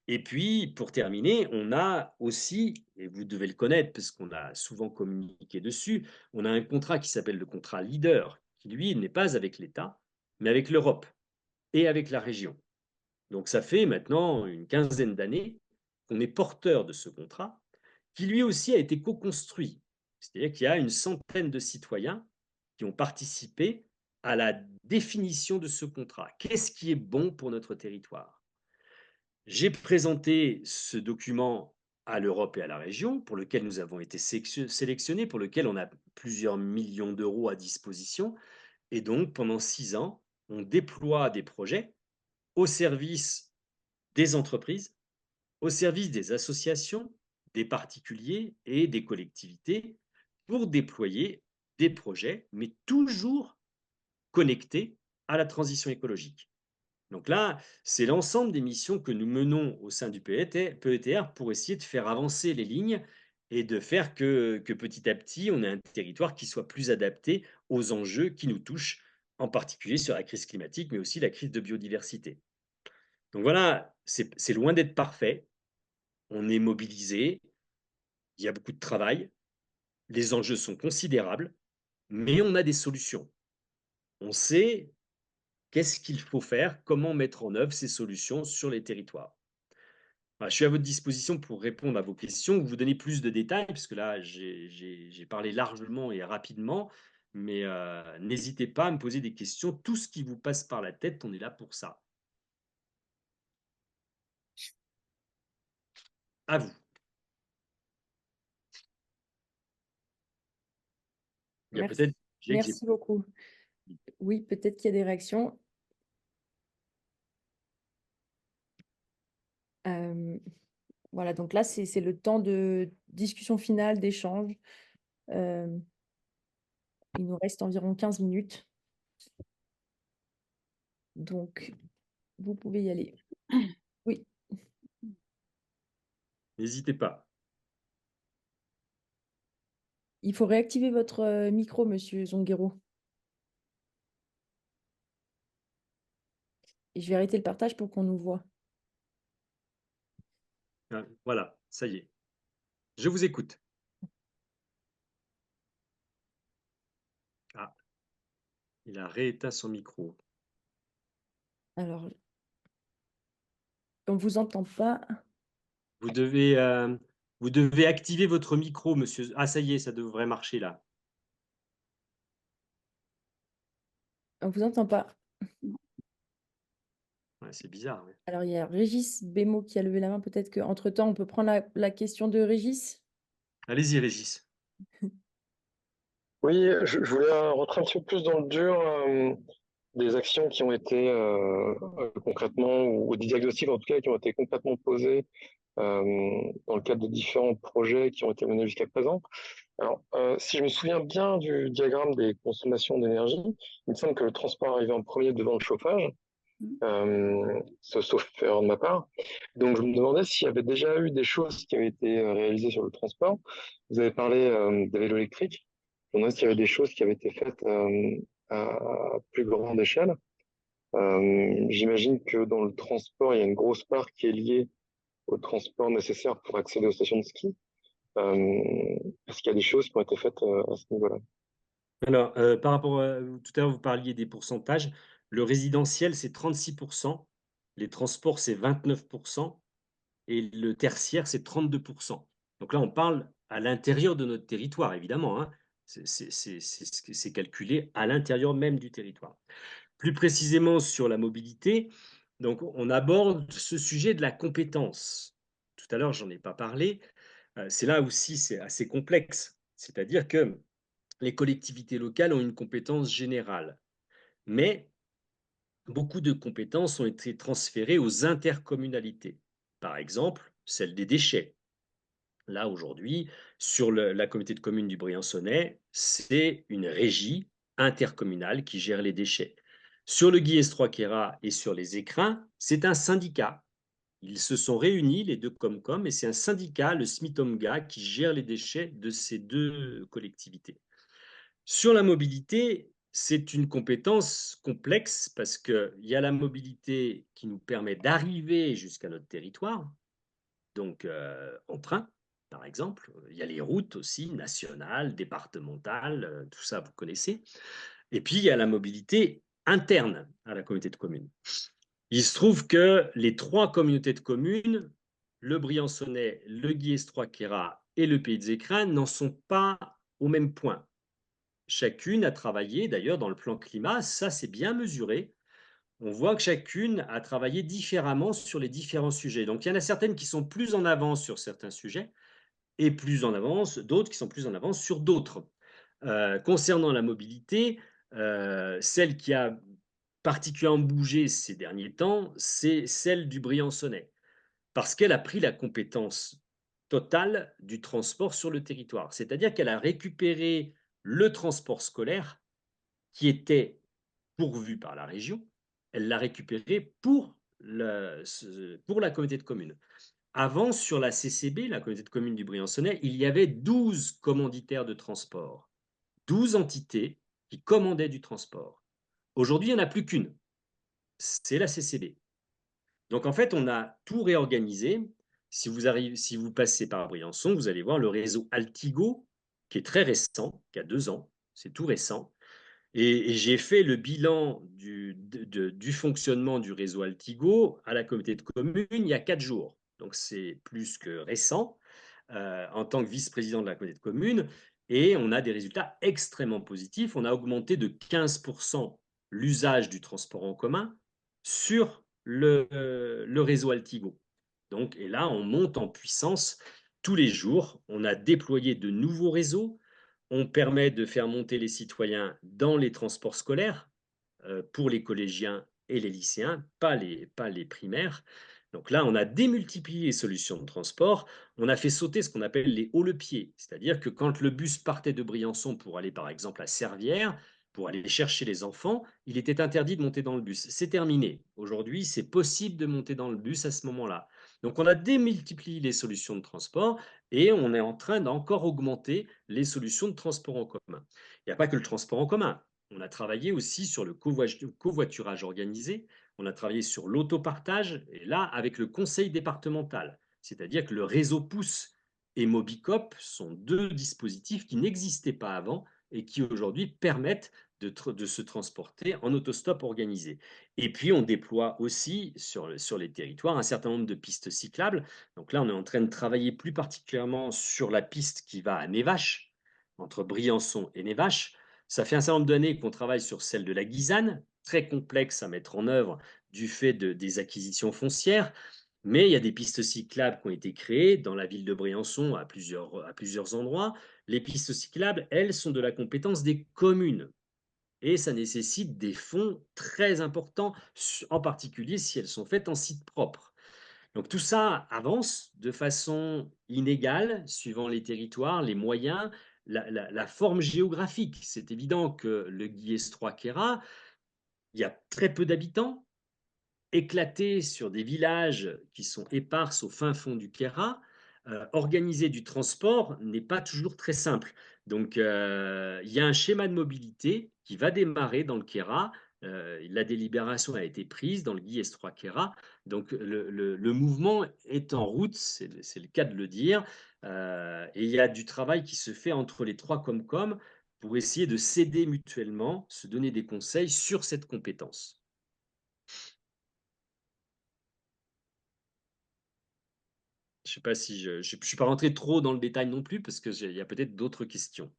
Et puis, pour terminer, on a aussi, et vous devez le connaître parce qu'on a souvent communiqué dessus, on a un contrat qui s'appelle le contrat Leader, qui lui n'est pas avec l'État, mais avec l'Europe et avec la région. Donc ça fait maintenant une quinzaine d'années qu'on est porteur de ce contrat, qui lui aussi a été co-construit. C'est-à-dire qu'il y a une centaine de citoyens qui ont participé à la définition de ce contrat. Qu'est-ce qui est bon pour notre territoire? J'ai présenté ce document à l'Europe et à la région, pour lequel nous avons été sélectionnés, pour lequel on a plusieurs millions d'euros à disposition. Et donc, pendant 6 ans, on déploie des projets au service des entreprises, au service des associations, des particuliers et des collectivités pour déployer des projets, mais toujours connectés à la transition écologique. Donc là, c'est l'ensemble des missions que nous menons au sein du PETR pour essayer de faire avancer les lignes et de faire que petit à petit, on ait un territoire qui soit plus adapté aux enjeux qui nous touchent, en particulier sur la crise climatique, mais aussi la crise de biodiversité. Donc voilà, c'est loin d'être parfait. On est mobilisé, il y a beaucoup de travail, les enjeux sont considérables, mais on a des solutions. On sait qu'est-ce qu'il faut faire, comment mettre en œuvre ces solutions sur les territoires. Voilà, je suis à votre disposition pour répondre à vos questions, vous donner plus de détails, parce que là, j'ai parlé largement et rapidement, mais n'hésitez pas à me poser des questions. Tout ce qui vous passe par la tête, on est là pour ça. À vous. Il y a Merci. peut-être... Merci beaucoup. Oui, peut-être qu'il y a des réactions. Voilà, donc là, c'est le temps de discussion finale, d'échange. Il nous reste environ 15 minutes. Donc, vous pouvez y aller. Oui. N'hésitez pas. Il faut réactiver votre micro, monsieur Zonguero. Et je vais arrêter le partage pour qu'on nous voit. Voilà, ça y est. Je vous écoute. Ah, il a rééteint son micro. Alors, on ne vous entend pas. Vous devez activer votre micro, monsieur. Ah, ça y est, ça devrait marcher là. On ne vous entend pas. Ouais, c'est bizarre. Ouais. Alors, il y a Régis Bémo qui a levé la main. Peut-être qu'entre-temps, on peut prendre la question de Régis. Allez-y, Régis. Oui, je voulais rentrer un petit peu plus dans le dur des actions qui ont été concrètement, ou des diagnostics en tout cas, qui ont été complètement posés dans le cadre de différents projets qui ont été menés jusqu'à présent. Alors, si je me souviens bien du diagramme des consommations d'énergie, il me semble que le transport arrivait en premier devant le chauffage, sauf erreur de ma part. Donc, je me demandais s'il y avait déjà eu des choses qui avaient été réalisées sur le transport. Vous avez parlé des vélos électriques. Je me demandais s'il y avait des choses qui avaient été faites à plus grande échelle. J'imagine que dans le transport, il y a une grosse part qui est liée au transport nécessaire pour accéder aux stations de ski. Est-ce qu'il y a des choses qui ont été faites à ce niveau-là? Alors, par rapport à tout à l'heure, vous parliez des pourcentages. Le résidentiel, c'est 36%, les transports, c'est 29% et le tertiaire, c'est 32%. Donc là, on parle à l'intérieur de notre territoire, évidemment, hein. C'est calculé à l'intérieur même du territoire. Plus précisément sur la mobilité, donc on aborde ce sujet de la compétence. Tout à l'heure, j'en ai pas parlé. C'est là aussi, c'est assez complexe. C'est-à-dire que les collectivités locales ont une compétence générale, mais beaucoup de compétences ont été transférées aux intercommunalités. Par exemple, celle des déchets. Là, aujourd'hui, sur la communauté de communes du Briançonnais, c'est une régie intercommunale qui gère les déchets. Sur le Guillestroy-Queyras et sur les Écrins, c'est un syndicat. Ils se sont réunis, les deux Comcom, et c'est un syndicat, le SMITOMGA, qui gère les déchets de ces deux collectivités. Sur la mobilité, c'est une compétence complexe parce qu'il y a la mobilité qui nous permet d'arriver jusqu'à notre territoire, donc en train, par exemple. Il y a les routes aussi, nationales, départementales, tout ça, vous connaissez. Et puis, il y a la mobilité interne à la communauté de communes. Il se trouve que les trois communautés de communes, le Briançonnais, le Guillestroy-Queyras et le Pays des Écrins, n'en sont pas au même point. Chacune a travaillé, d'ailleurs, dans le plan climat, ça c'est bien mesuré. On voit que chacune a travaillé différemment sur les différents sujets. Donc, il y en a certaines qui sont plus en avance sur certains sujets et plus en avance, d'autres qui sont plus en avance sur d'autres. Concernant la mobilité, celle qui a particulièrement bougé ces derniers temps, c'est celle du Briançonnais, parce qu'elle a pris la compétence totale du transport sur le territoire. C'est-à-dire qu'elle a récupéré le transport scolaire qui était pourvu par la région, elle l'a récupéré pour la communauté de communes. Avant, sur la CCB, la communauté de communes du Briançonnais, il y avait 12 commanditaires de transport, 12 entités qui commandaient du transport. Aujourd'hui, il n'y en a plus qu'une, c'est la CCB. Donc en fait, on a tout réorganisé. Si vous passez par Briançon, vous allez voir le réseau Altigo, qui est très récent, qui a 2 ans, c'est tout récent. Et j'ai fait le bilan du fonctionnement du réseau Altigo à la communauté de communes il y a 4 jours. Donc c'est plus que récent en tant que vice-président de la communauté de communes. Et on a des résultats extrêmement positifs. On a augmenté de 15% l'usage du transport en commun sur le réseau Altigo. Donc, et là, on monte en puissance tous les jours. On a déployé de nouveaux réseaux. On permet de faire monter les citoyens dans les transports scolaires pour les collégiens et les lycéens, pas les primaires. Donc là, on a démultiplié les solutions de transport. On a fait sauter ce qu'on appelle les hauts-le-pied, c'est-à-dire que quand le bus partait de Briançon pour aller par exemple à Servières, pour aller chercher les enfants, il était interdit de monter dans le bus. C'est terminé. Aujourd'hui, c'est possible de monter dans le bus à ce moment-là. Donc on a démultiplié les solutions de transport et on est en train d'encore augmenter les solutions de transport en commun. Il n'y a pas que le transport en commun. On a travaillé aussi sur le covoiturage organisé, on a travaillé sur l'autopartage, et là, avec le conseil départemental. C'est-à-dire que le réseau Pouce et Mobicop sont deux dispositifs qui n'existaient pas avant et qui aujourd'hui permettent de se transporter en autostop organisé. Et puis, on déploie aussi sur les territoires un certain nombre de pistes cyclables. Donc là, on est en train de travailler plus particulièrement sur la piste qui va à Névache, entre Briançon et Névache. Ça fait un certain nombre d'années qu'on travaille sur celle de la Guisane, très complexe à mettre en œuvre du fait des acquisitions foncières. Mais il y a des pistes cyclables qui ont été créées dans la ville de Briançon à plusieurs endroits. Les pistes cyclables, elles, sont de la compétence des communes. Et ça nécessite des fonds très importants, en particulier si elles sont faites en site propre. Donc tout ça avance de façon inégale, suivant les territoires, les moyens, la forme géographique. C'est évident que le Guillestroy-Queyras, il y a très peu d'habitants, éclatés sur des villages qui sont épars au fin fond du Queyras. Organiser du transport n'est pas toujours très simple. Donc, il y a un schéma de mobilité qui va démarrer dans le Queyras. La délibération a été prise dans le Guillestroy-Queyras. Donc, le mouvement est en route, c'est le cas de le dire. Et il y a du travail qui se fait entre les trois Comcom pour essayer de s'aider mutuellement, se donner des conseils sur cette compétence. Je ne sais pas si je suis pas rentré trop dans le détail non plus parce qu'il y a peut-être d'autres questions.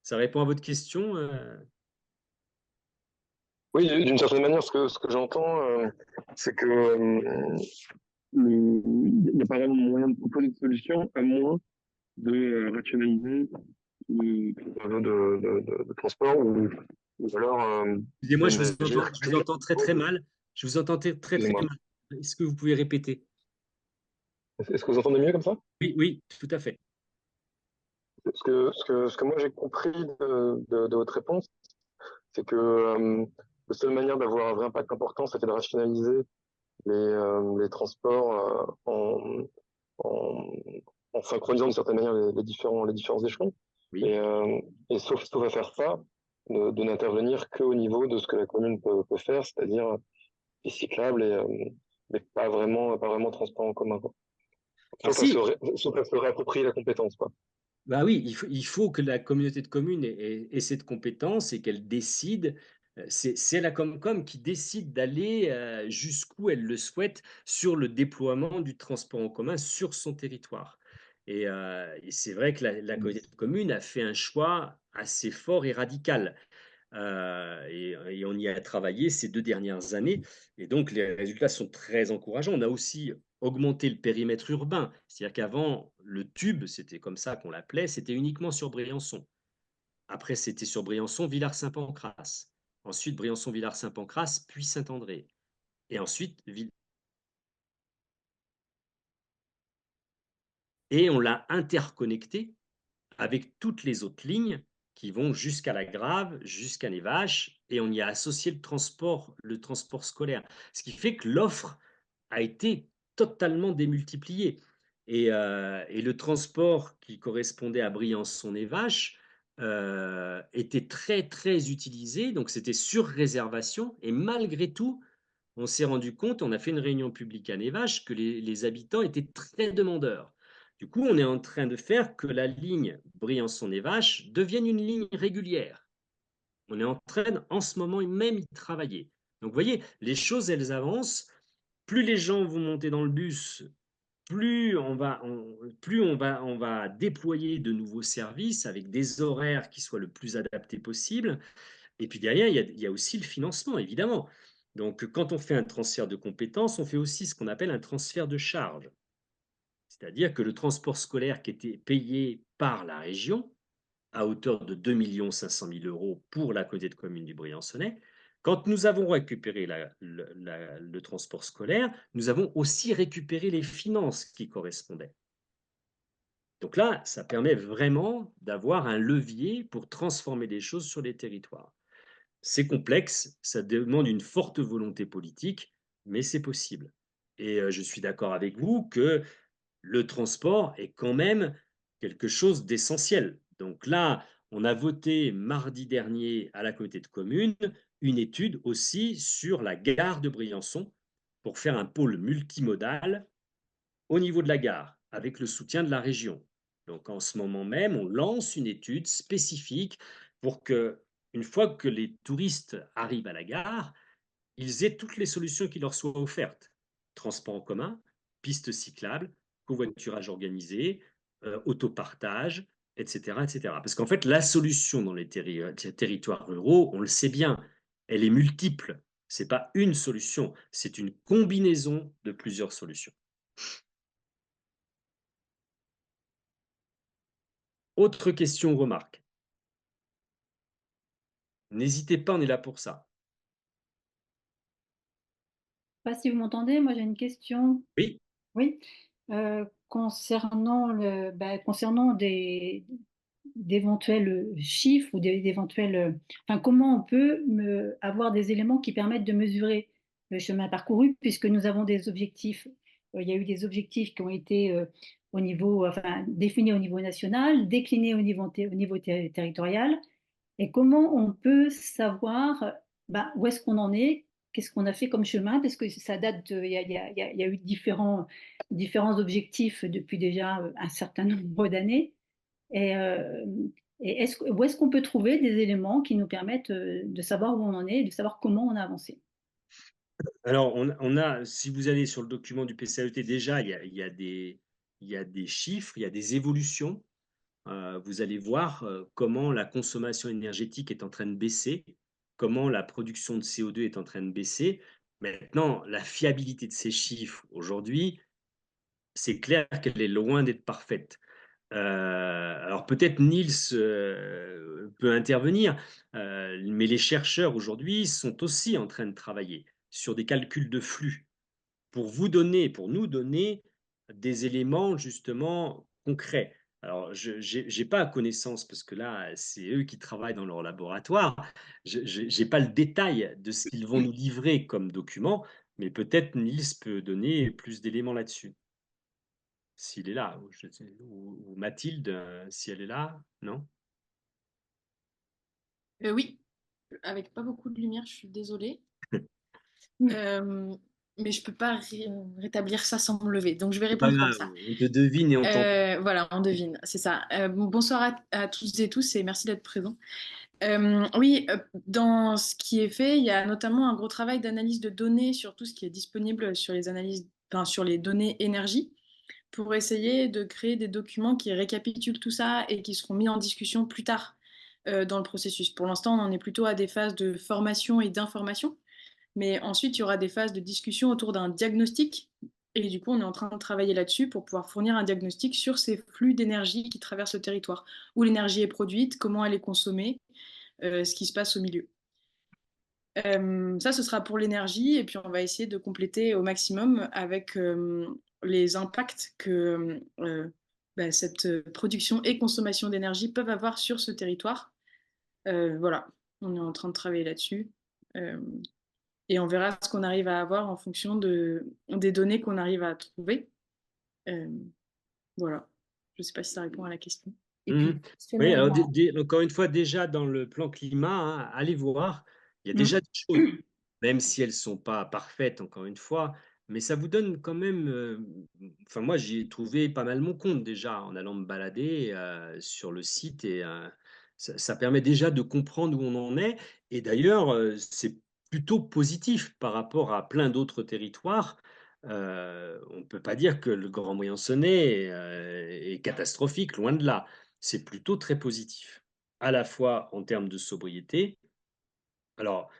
Ça répond à votre question Oui, d'une certaine manière, ce que j'entends, c'est que il n'y a pas vraiment moyen de proposer de solution à moins de rationaliser les réseaux de transport ou alors Excusez-moi, d'aménager. je vous entends très très mal. Je vous entends très très Excusez-moi. mal. Est-ce que vous pouvez répéter? Est-ce que vous entendez mieux comme ça? Oui, oui, tout à fait. Ce que moi j'ai compris de votre réponse, c'est que la seule manière d'avoir un vrai impact important, c'était de rationaliser les transports en, en synchronisant d'une certaine manière les différents échelons. Oui. Et sauf à faire ça, de n'intervenir qu'au niveau de ce que la commune peut faire, c'est-à-dire les cyclables mais pas vraiment transport en commun, quoi. Alors si, Sauf à se réapproprier la compétence, quoi. bah oui, il faut que la communauté de communes ait cette compétence et qu'elle décide. C'est la Comcom qui décide d'aller jusqu'où elle le souhaite sur le déploiement du transport en commun sur son territoire. Et c'est vrai que la communauté de communes a fait un choix assez fort et radical. Et on y a travaillé ces 2 dernières années. Et donc, les résultats sont très encourageants. On a aussi augmenté le périmètre urbain. C'est-à-dire qu'avant, le tube, c'était comme ça qu'on l'appelait, c'était uniquement sur Briançon. Après, c'était sur Briançon, Villars-Saint-Pancras. Ensuite, Briançon, Villars-Saint-Pancras, puis Saint-André. Et ensuite, et on l'a interconnecté avec toutes les autres lignes qui vont jusqu'à la Grave, jusqu'à Névache, et on y a associé le transport scolaire. Ce qui fait que l'offre a été totalement démultipliée. Et le transport qui correspondait à Briançon-Névache était très, très utilisé, donc c'était sur réservation, et malgré tout, on s'est rendu compte, on a fait une réunion publique à Névache, que les habitants étaient très demandeurs. Du coup, on est en train de faire que la ligne Briançon-Névache devienne une ligne régulière. On est en train, en ce moment même, y travailler. Donc, vous voyez, les choses, elles avancent. Plus les gens vont monter dans le bus, plus on va déployer de nouveaux services avec des horaires qui soient le plus adaptés possible. Et puis derrière, il y a aussi le financement, évidemment. Donc, quand on fait un transfert de compétences, on fait aussi ce qu'on appelle un transfert de charge. C'est-à-dire que le transport scolaire qui était payé par la région, à hauteur de 2 500 000 € pour la communauté de communes du Briançonnais, quand nous avons récupéré le transport scolaire, nous avons aussi récupéré les finances qui correspondaient. Donc là, ça permet vraiment d'avoir un levier pour transformer des choses sur les territoires. C'est complexe, ça demande une forte volonté politique, mais c'est possible. Et je suis d'accord avec vous que le transport est quand même quelque chose d'essentiel. Donc là, on a voté mardi dernier à la communauté de communes une étude aussi sur la gare de Briançon pour faire un pôle multimodal au niveau de la gare avec le soutien de la région. Donc en ce moment même, on lance une étude spécifique pour que, une fois que les touristes arrivent à la gare, ils aient toutes les solutions qui leur soient offertes. Transport en commun, pistes cyclables, covoiturage organisé, autopartage, etc., etc. Parce qu'en fait, la solution dans les territoires ruraux, on le sait bien, elle est multiple. Ce n'est pas une solution, c'est une combinaison de plusieurs solutions. Autre question ou remarque? N'hésitez pas, on est là pour ça. sais pas si vous m'entendez, moi j'ai une question. Oui. Oui, concernant concernant d'éventuels chiffres ou d'éventuels, enfin, comment on peut avoir des éléments qui permettent de mesurer le chemin parcouru, puisque nous avons des objectifs. Il y a eu des objectifs qui ont été au niveau, enfin, définis au niveau national, déclinés au niveau territorial. Et comment on peut savoir où est-ce qu'on en est, qu'est-ce qu'on a fait comme chemin, parce que ça date il y a, il y a eu différents objectifs depuis déjà un certain nombre d'années. Et, où est-ce qu'on peut trouver des éléments qui nous permettent de savoir où on en est, de savoir comment on a avancé? Alors, si vous allez sur le document du PCAET, déjà, il y a des chiffres, il y a des évolutions. Vous allez voir comment la consommation énergétique est en train de baisser, comment la production de CO2 est en train de baisser. Maintenant, la fiabilité de ces chiffres aujourd'hui, c'est clair qu'elle est loin d'être parfaite. Alors peut-être Niels peut intervenir, mais les chercheurs aujourd'hui sont aussi en train de travailler sur des calculs de flux pour nous donner des éléments justement concrets. Alors, je n'ai pas connaissance, parce que là, c'est eux qui travaillent dans leur laboratoire. Je n'ai pas le détail de ce qu'ils vont nous livrer comme document, mais peut-être Niels peut donner plus d'éléments là-dessus. S'il est là, ou Mathilde, si elle est là, non? Oui, avec pas beaucoup de lumière, je suis désolée. Mais je peux pas rétablir ça sans me lever, donc je vais C'est pas répondre comme grave, ça. on te devine et on t'entend. Voilà, on devine, c'est ça. Bonsoir à tous et tous et merci d'être présents. Oui, dans ce qui est fait, il y a notamment un gros travail d'analyse de données sur tout ce qui est disponible sur les analyses, enfin, sur les données énergie, pour essayer de créer des documents qui récapitulent tout ça et qui seront mis en discussion plus tard dans le processus. Pour l'instant, on en est plutôt à des phases de formation et d'information, mais ensuite, il y aura des phases de discussion autour d'un diagnostic. Et du coup, on est en train de travailler là-dessus pour pouvoir fournir un diagnostic sur ces flux d'énergie qui traversent le territoire, où l'énergie est produite, comment elle est consommée, ce qui se passe au milieu. Ça, ce sera pour l'énergie, et puis on va essayer de compléter au maximum avec les impacts que cette production et consommation d'énergie peuvent avoir sur ce territoire. Voilà, on est en train de travailler là-dessus. Et on verra ce qu'on arrive à avoir en fonction des données qu'on arrive à trouver. Voilà, je ne sais pas si ça répond à la question. Et puis, Oui, questionnaire, alors encore une fois, déjà dans le plan climat, hein, allez voir, il y a déjà des choses, même si elles ne sont pas parfaites, encore une fois, mais ça vous donne quand même. Enfin, moi, j'y ai trouvé pas mal mon compte déjà en allant me balader sur le site, et ça permet déjà de comprendre où on en est. Et d'ailleurs, c'est plutôt positif par rapport à plein d'autres territoires. On ne peut pas dire que le Grand Moyençonnais est catastrophique, loin de là. C'est plutôt très positif, à la fois en termes de sobriété, alors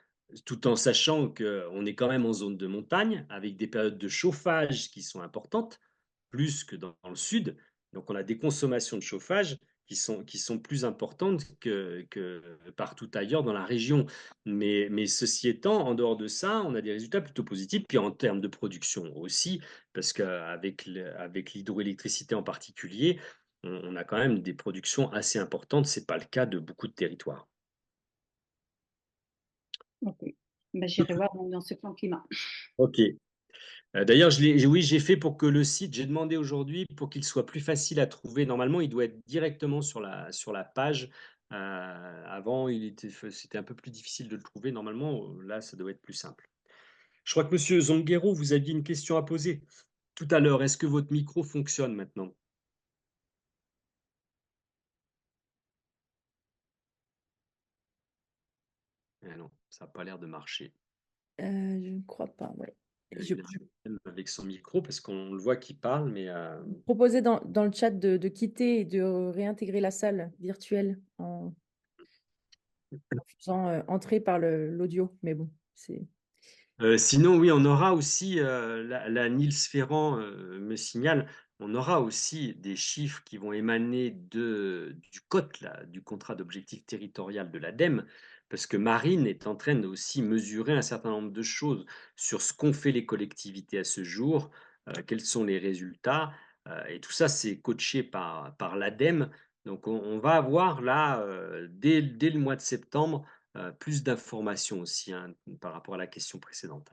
tout en sachant qu'on est quand même en zone de montagne, avec des périodes de chauffage qui sont importantes, plus que dans le sud. Donc on a des consommations de chauffage qui sont plus importantes que partout ailleurs dans la région. Mais ceci étant, en dehors de ça, on a des résultats plutôt positifs. Puis en termes de production aussi, parce qu'avec avec l'hydroélectricité en particulier, on a quand même des productions assez importantes. Ce n'est pas le cas de beaucoup de territoires. Ok. J'irai voir dans ce plan climat. Ok. D'ailleurs, oui, j'ai fait pour que le site, j'ai demandé aujourd'hui pour qu'il soit plus facile à trouver. Normalement, il doit être directement sur la page. Avant, c'était un peu plus difficile de le trouver. Normalement, là, ça doit être plus simple. Je crois que Monsieur Zonguero, vous aviez une question à poser tout à l'heure. Est-ce que votre micro fonctionne maintenant? Ah non, ça n'a pas l'air de marcher. je ne crois pas, ouais. Il a un problème avec son micro parce qu'on le voit qu'il parle, mais proposais dans le chat de quitter et de réintégrer la salle virtuelle en faisant entrer par l'audio. Mais bon, c'est. sinon, oui, on aura aussi, la Niels Ferrand me signale, on aura aussi des chiffres qui vont émaner du COT, là, du contrat d'objectif territorial de l'ADEME, parce que Marine est en train de aussi mesurer un certain nombre de choses sur ce qu'ont fait les collectivités à ce jour, quels sont les résultats, et tout ça, c'est coaché par l'ADEME. Donc, on va avoir là, dès le mois de septembre, plus d'informations aussi, hein, par rapport à la question précédente.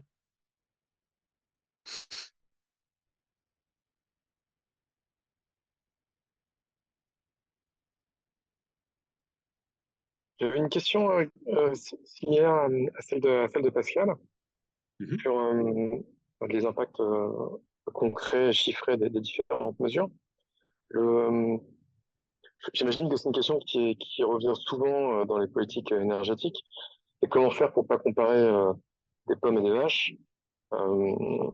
J'avais une question similaire à celle de Pascal Mhm. sur les impacts concrets, chiffrés des différentes mesures. J'imagine que c'est une question qui revient souvent dans les politiques énergétiques. Et comment faire pour pas comparer des pommes et des vaches? Euh,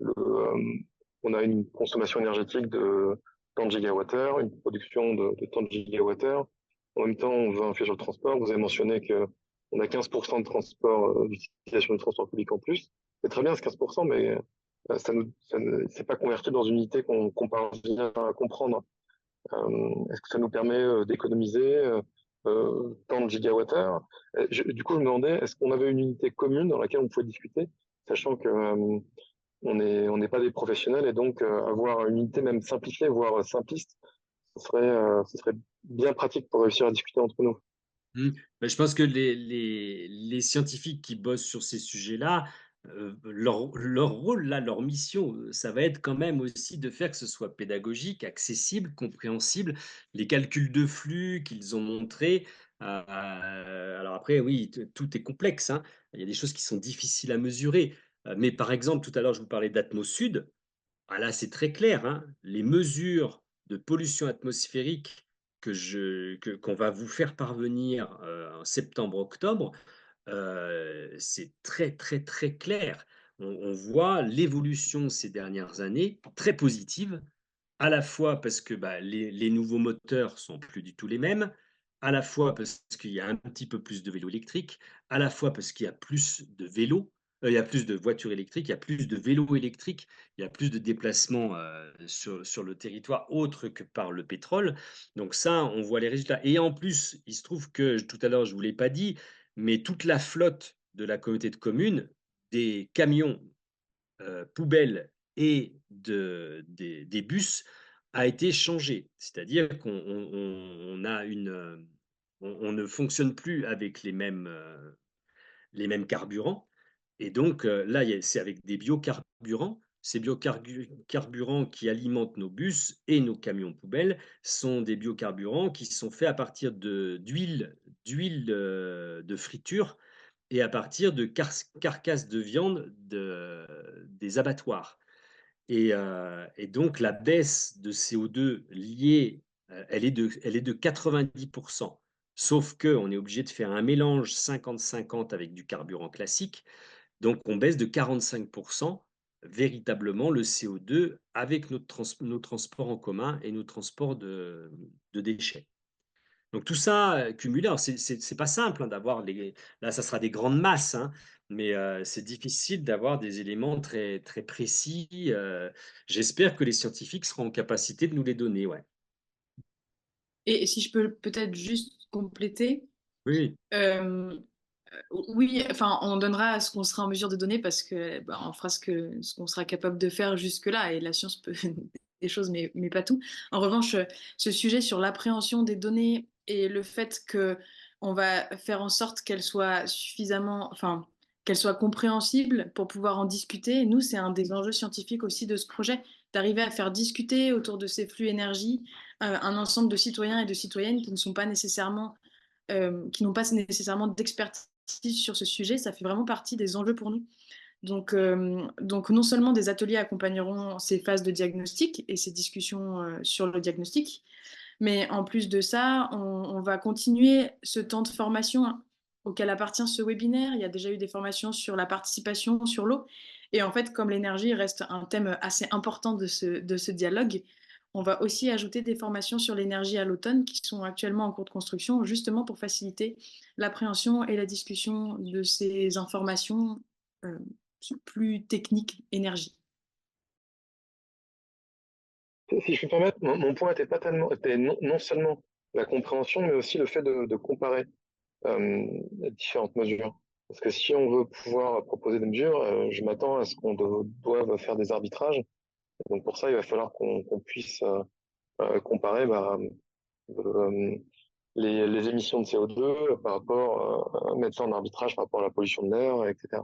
le, euh, on a une consommation énergétique de tant de gigawattheures, une production de tant de gigawattheures. En même temps, on veut influer sur le transport. Vous avez mentionné que on a 15% de transport, d'utilisation du transport public en plus. C'est très bien, ce 15%, mais c'est pas converti dans une unité qu'on parvient à comprendre. Est-ce que ça nous permet d'économiser tant de gigawattheures? Du coup, je me demandais, est-ce qu'on avait une unité commune dans laquelle on pouvait discuter, sachant que on n'est pas des professionnels et donc avoir une unité même simplifiée, voire simpliste, ce serait bien pratique pour réussir à discuter entre nous. Ben, je pense que les scientifiques qui bossent sur ces sujets-là, leur rôle, là, leur mission, ça va être quand même aussi de faire que ce soit pédagogique, accessible, compréhensible. Les calculs de flux qu'ils ont montrés. Alors après, oui, tout est complexe, hein. Il y a des choses qui sont difficiles à mesurer. Mais par exemple, tout à l'heure, je vous parlais d'Atmos Sud. Ah là, c'est très clair, hein. Les mesures de pollution atmosphérique qu'on va vous faire parvenir en septembre-octobre, c'est très, très, très clair. On voit l'évolution ces dernières années, très positive, à la fois parce que bah, les nouveaux moteurs sont plus du tout les mêmes, à la fois parce qu'il y a un petit peu plus de vélos électriques, à la fois parce qu'il y a plus de vélos, il y a plus de voitures électriques, il y a plus de vélos électriques, il y a plus de déplacements sur le territoire autre que par le pétrole. Donc ça, on voit les résultats. Et en plus, il se trouve que tout à l'heure, je ne vous l'ai pas dit, mais toute la flotte de la communauté de communes, des camions poubelles et des bus a été changée. C'est-à-dire qu'on a on ne fonctionne plus avec les mêmes carburants. Et donc là, c'est avec des biocarburants. Ces biocarburants qui alimentent nos bus et nos camions poubelles sont des biocarburants qui sont faits à partir d'huile de friture et à partir de carcasses de viande des abattoirs. Et donc, la baisse de CO2 liée, elle est de 90%. Sauf qu'on est obligé de faire un mélange 50-50 avec du carburant classique. Donc, on baisse de 45% véritablement le CO2 avec nos transports en commun et nos transports de déchets. Donc tout ça cumulé, alors c'est pas simple hein, d'avoir là ça sera des grandes masses, hein, mais c'est difficile d'avoir des éléments très très précis. J'espère que les scientifiques seront en capacité de nous les donner, ouais. Et si je peux peut-être juste compléter, Oui, euh, oui, enfin, on donnera ce qu'on sera en mesure de donner parce que bah, on fera ce qu'on sera capable de faire jusque-là et la science peut des choses, mais pas tout. En revanche, ce sujet sur l'appréhension des données et le fait que on va faire en sorte qu'elles soient suffisamment, enfin, qu'elles soient compréhensibles pour pouvoir en discuter. Nous, c'est un des enjeux scientifiques aussi de ce projet, d'arriver à faire discuter autour de ces flux énergie un ensemble de citoyens et de citoyennes qui ne sont pas nécessairement qui n'ont pas nécessairement d'expertise sur ce sujet. Ça fait vraiment partie des enjeux pour nous. Donc non seulement des ateliers accompagneront ces phases de diagnostic et ces discussions sur le diagnostic, mais en plus de ça, on va continuer ce temps de formation auquel appartient ce webinaire. Il y a déjà eu des formations sur la participation, sur l'eau. Et en fait, comme l'énergie reste un thème assez important de ce dialogue, on va aussi ajouter des formations sur l'énergie à l'automne qui sont actuellement en cours de construction, justement pour faciliter l'appréhension et la discussion de ces informations plus techniques énergie. Si je peux me permettre, mon point était pas tellement, était non seulement la compréhension, mais aussi le fait de comparer les différentes mesures. Parce que si on veut pouvoir proposer des mesures, je m'attends à ce qu'on doive faire des arbitrages. Donc pour ça, il va falloir qu'on puisse comparer euh, les émissions de CO2 par rapport, mettre ça en arbitrage par rapport à la pollution de l'air, etc.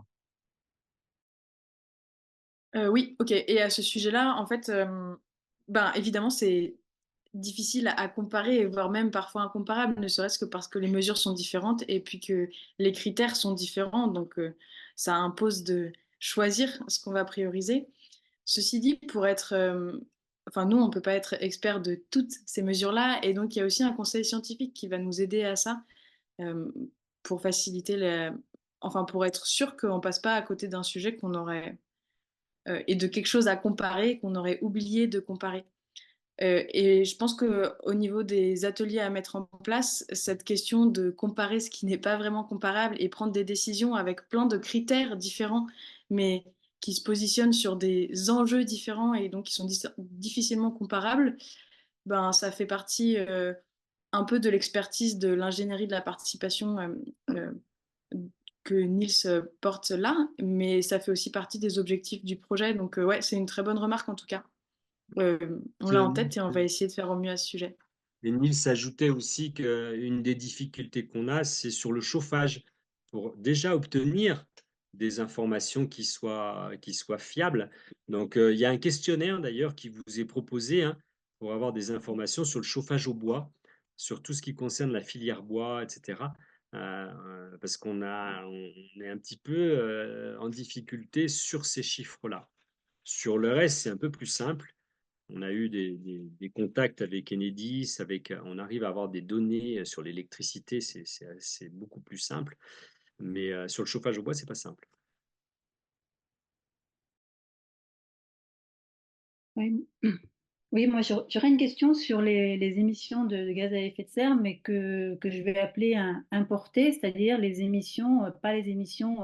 Oui, ok. Et à ce sujet-là, en fait, ben, évidemment, c'est difficile à comparer, voire même parfois incomparable, ne serait-ce que parce que les mesures sont différentes et puis que les critères sont différents. Donc, ça impose de choisir ce qu'on va prioriser. Ceci dit, pour être, enfin, nous, on ne peut pas être expert de toutes ces mesures-là. Et donc, il y a aussi un conseil scientifique qui va nous aider à ça, euh, pour faciliter enfin, pour être sûr qu'on ne passe pas à côté d'un sujet qu'on aurait et de quelque chose à comparer qu'on aurait oublié de comparer. Et je pense qu'au niveau des ateliers à mettre en place, cette question de comparer ce qui n'est pas vraiment comparable et prendre des décisions avec plein de critères différents, mais qui se positionnent sur des enjeux différents et donc qui sont difficilement comparables, ben, ça fait partie un peu de l'expertise de l'ingénierie de la participation euh, que Niels porte là, mais ça fait aussi partie des objectifs du projet. Donc, ouais, c'est une très bonne remarque en tout cas. On l'a en tête et on va essayer de faire au mieux à ce sujet. Et Niels ajoutait aussi qu'une des difficultés qu'on a, c'est sur le chauffage, pour déjà obtenir des informations qui soient fiables. Donc, il y a un questionnaire d'ailleurs qui vous est proposé, hein, pour avoir des informations sur le chauffage au bois, sur tout ce qui concerne la filière bois, etc. Parce on est un petit peu en difficulté sur ces chiffres-là. Sur le reste, c'est un peu plus simple. On a eu des contacts avec Enedis, on arrive à avoir des données sur l'électricité, c'est beaucoup plus simple. Mais sur le chauffage au bois, c'est pas simple. Oui. Oui, moi j'aurais une question sur les émissions de gaz à effet de serre, mais que je vais appeler importées, c'est-à-dire les émissions, pas les émissions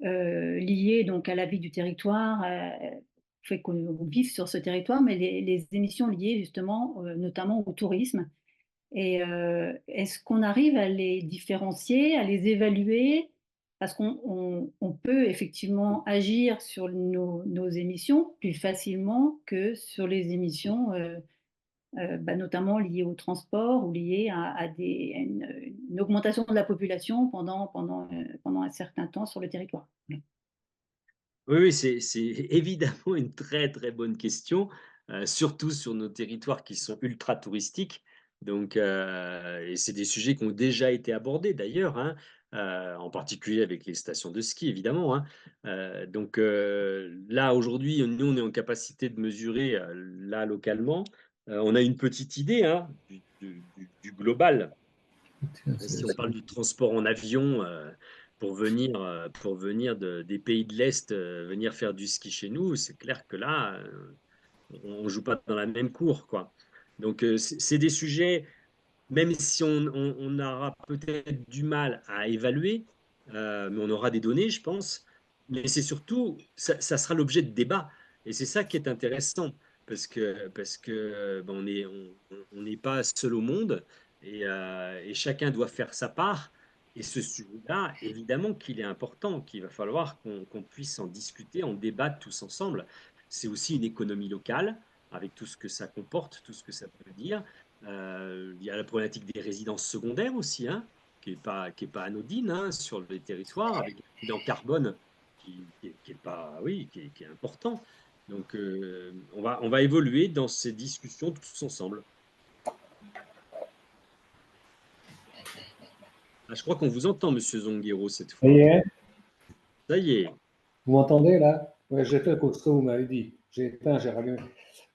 liées donc à la vie du territoire, au fait qu'on vive sur ce territoire, mais les émissions liées justement, notamment au tourisme. Et est-ce qu'on arrive à les différencier, à les évaluer? Parce qu'on peut effectivement agir sur nos émissions plus facilement que sur les émissions, notamment liées au transport ou liées à une augmentation de la population pendant un certain temps sur le territoire. Oui, oui, c'est évidemment une très très bonne question, surtout sur nos territoires qui sont ultra touristiques. Donc, et c'est des sujets qui ont déjà été abordés d'ailleurs, hein, en particulier avec les stations de ski, évidemment, hein. Donc là, aujourd'hui, nous, on est en capacité de mesurer là localement. On a une petite idée, hein, du global. Si on parle du transport en avion pour venir des pays de l'Est, venir faire du ski chez nous, c'est clair que là, on ne joue pas dans la même cour, quoi. Donc, c'est des sujets, même si on aura peut-être du mal à évaluer, mais on aura des données, je pense. Mais c'est surtout, ça sera l'objet de débat. Et c'est ça qui est intéressant, parce que ben, on n'est pas seul au monde et chacun doit faire sa part. Et ce sujet-là, évidemment qu'il est important, qu'il va falloir qu'on puisse en discuter, en débattre tous ensemble. C'est aussi une économie locale, avec tout ce que ça comporte, tout ce que ça peut dire. Il y a la problématique des résidences secondaires aussi, hein, qui est pas anodine, hein, sur les territoires, avec un bilan carbone qui est pas, oui, qui est important. Donc, on va évoluer dans ces discussions tous ensemble. Ah, je crois qu'on vous entend, Monsieur Zonguero, cette Ça y fois. est, Ça y est. vous m'entendez là? Oui, j'ai fait ce que vous m'avez dit. J'ai éteint, j'ai rallumé.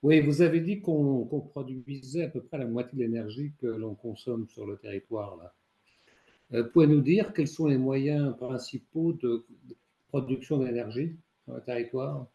Oui, vous avez dit qu'on produisait à peu près la moitié de l'énergie que l'on consomme sur le territoire là. Pouvez-vous nous dire quels sont les moyens principaux de production d'énergie sur le territoire?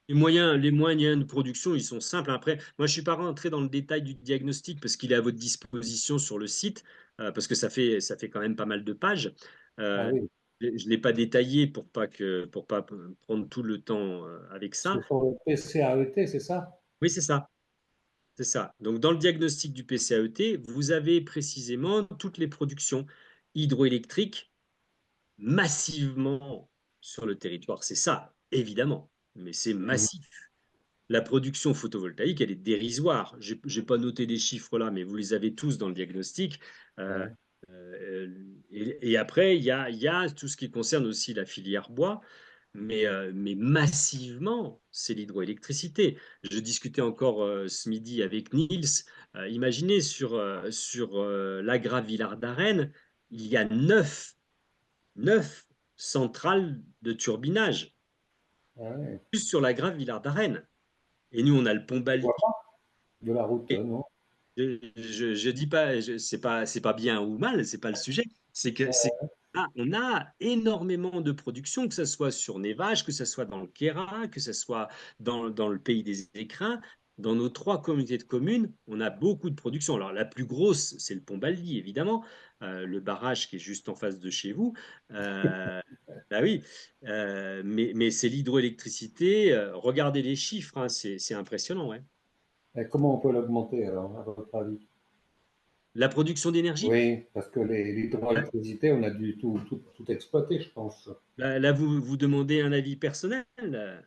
Les moyens de production, ils sont simples. Après, moi, je ne suis pas rentré dans le détail du diagnostic parce qu'il est à votre disposition sur le site, parce que ça fait quand même pas mal de pages. Ah Euh, oui, je ne l'ai pas détaillé pour pas prendre tout le temps avec ce ça. sont les PCAET, c'est ça? Oui, c'est ça. C'est ça. Donc, dans le diagnostic du PCAET, vous avez précisément toutes les productions hydroélectriques massivement sur le territoire. C'est ça, évidemment, mais c'est Mhm. massif. La production photovoltaïque, elle est dérisoire. Je n'ai pas noté les chiffres là, mais vous les avez tous dans le diagnostic. Euh, Ouais. et après, il y a tout ce qui concerne aussi la filière bois, mais massivement, c'est l'hydroélectricité. Je discutais encore ce midi avec Niels. Imaginez sur l'Agra Villard d'Arène, il y a neuf centrales de turbinage, Ah ouais. plus sur l'Agra Villard d'Arène. Et nous, on a le pont Je Bali. vois pas de la route, non? Je dis pas, c'est pas bien ou mal, c'est pas le sujet. C'est on a énormément de production, que ce soit sur Nevache, que ce soit dans le Kéra, que ce soit dans le pays des Écrins. Dans nos 3 communautés de communes, on a beaucoup de production. Alors la plus grosse, c'est le pont Baldi, évidemment, le barrage qui est juste en face de chez vous. Euh, Bah oui, mais c'est l'hydroélectricité. Regardez les chiffres, hein, c'est impressionnant, ouais. Et comment on peut l'augmenter alors, à votre avis? La production d'énergie, Oui, parce que l'hydroélectricité, on a dû tout exploiter, je pense. là, vous demandez un avis personnel.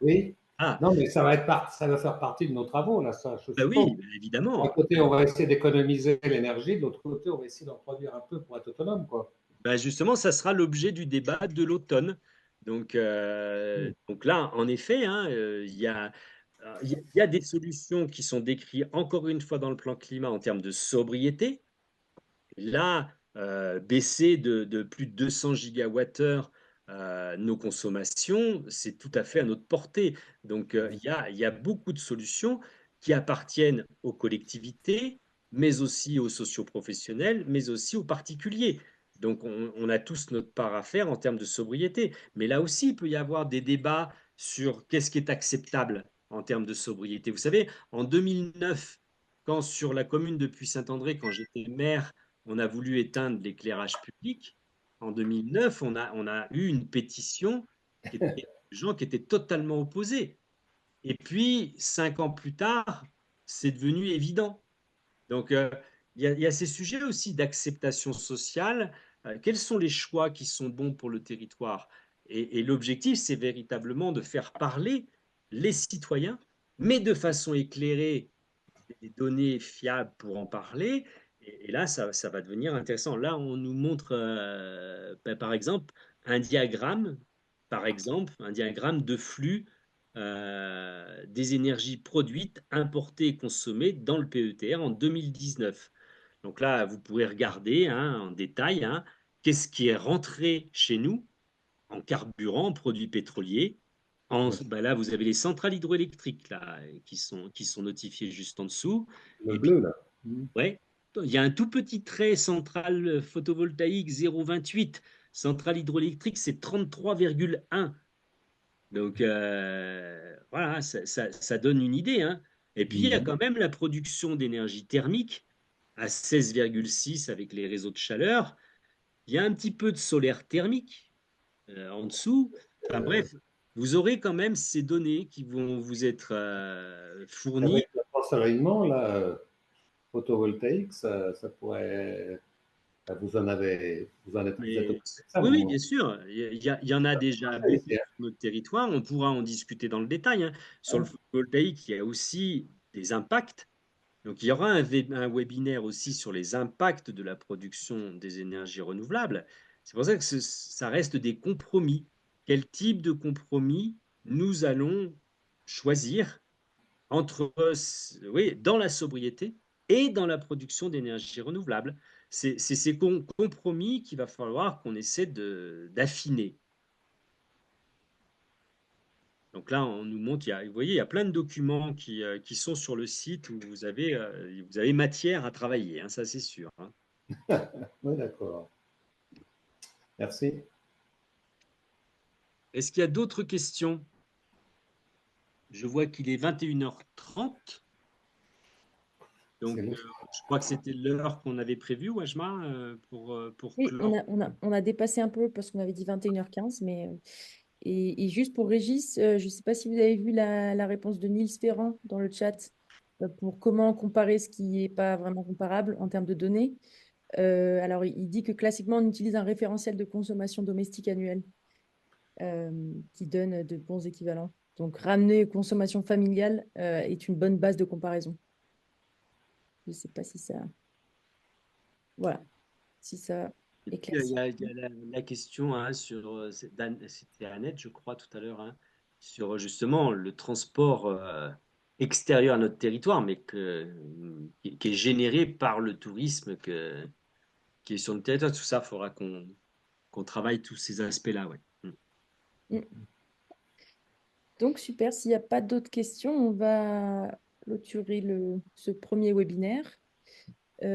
Oui. Ah, Non, mais ça va faire partie de nos travaux, là, ça, je bah suppose. oui, bah D'un évidemment. côté, on va essayer d'économiser l'énergie, de l'autre côté, on va essayer d'en produire un peu pour être autonome, quoi. Bah justement, ça sera l'objet du débat de l'automne. Donc là, en effet, hein, il y a des solutions qui sont décrites encore une fois dans le plan climat en termes de sobriété. Là, baisser de plus de 200 gigawattheures nos consommations, c'est tout à fait à notre portée. Donc, il y a beaucoup de solutions qui appartiennent aux collectivités, mais aussi aux socioprofessionnels, mais aussi aux particuliers. Donc, on a tous notre part à faire en termes de sobriété. Mais là aussi, il peut y avoir des débats sur qu'est-ce qui est acceptable en termes de sobriété. Vous savez, en 2009, quand sur la commune de Puy-Saint-André, quand j'étais maire, on a voulu éteindre l'éclairage public. En 2009, on a eu une pétition qui était de gens qui étaient totalement opposés. Et puis, 5 ans plus tard, c'est devenu évident. Donc, il y a ces sujets aussi d'acceptation sociale. Quels sont les choix qui sont bons pour le territoire? Et l'objectif, c'est véritablement de faire parler les citoyens, mais de façon éclairée, des données fiables pour en parler. Et là, ça va devenir intéressant. Là, on nous montre, par exemple, un diagramme, un diagramme de flux des énergies produites, importées et consommées dans le PETR en 2019. Donc là, vous pourrez regarder hein, en détail hein, qu'est-ce qui est rentré chez nous en carburant, en produits pétroliers. Bah là, vous avez les centrales hydroélectriques là, qui sont notifiées juste en dessous. Le Et puis, bleu, là. Mhm. ouais, il y a un tout petit trait centrale photovoltaïque 0,28. Centrale hydroélectrique, c'est 33,1. Donc, voilà, ça donne une idée. Hein. Et puis, il y a Mhm. quand même la production d'énergie thermique à 16,6 avec les réseaux de chaleur. Il y a un petit peu de solaire thermique en dessous. Enfin bref, vous aurez quand même ces données qui vont vous être fournies. Avec le ensoleillement, là, photovoltaïque, ça pourrait. Vous êtes Mais occupé de ça, oui, oui, non? bien sûr, il y en a déjà beaucoup Ici, hein. sur notre territoire. On pourra en discuter dans le détail. Hein. Sur le photovoltaïque, il y a aussi des impacts. Donc, il y aura un webinaire aussi sur les impacts de la production des énergies renouvelables. C'est pour ça que ça reste des compromis. Quel type de compromis nous allons choisir entre, oui, dans la sobriété et dans la production d'énergie renouvelable. C'est ces compromis qu'il va falloir qu'on essaie d'affiner. Donc là, on nous montre, vous voyez, il y a plein de documents qui sont sur le site où vous avez matière à travailler, hein, ça c'est sûr. Hein. Oui, d'accord. Merci. Est-ce qu'il y a d'autres questions? Je vois qu'il est 21h30. Donc, C'est bon. je crois que c'était l'heure qu'on avait prévue, Wajma, pour Oui, clore. on a dépassé un peu parce qu'on avait dit 21h15, mais et juste pour Régis, je ne sais pas si vous avez vu la réponse de Niels Ferrand dans le chat. pour comment comparer ce qui n'est pas vraiment comparable en termes de données. Alors, il dit que classiquement, on utilise un référentiel de consommation domestique annuelle qui donne de bons équivalents. Donc, ramener aux consommations familiales est une bonne base de comparaison. Je ne sais pas si ça... Voilà, si ça Et puis, éclaircit. il y a la question hein, sur, c'était Annette, je crois, tout à l'heure, hein, sur justement le transport extérieur à notre territoire, mais qui est généré par le tourisme qui est sur le territoire. Tout ça, il faudra qu'on travaille tous ces aspects-là. Ouais. Mm. Donc, super. S'il n'y a pas d'autres questions, on va clôturer ce premier webinaire.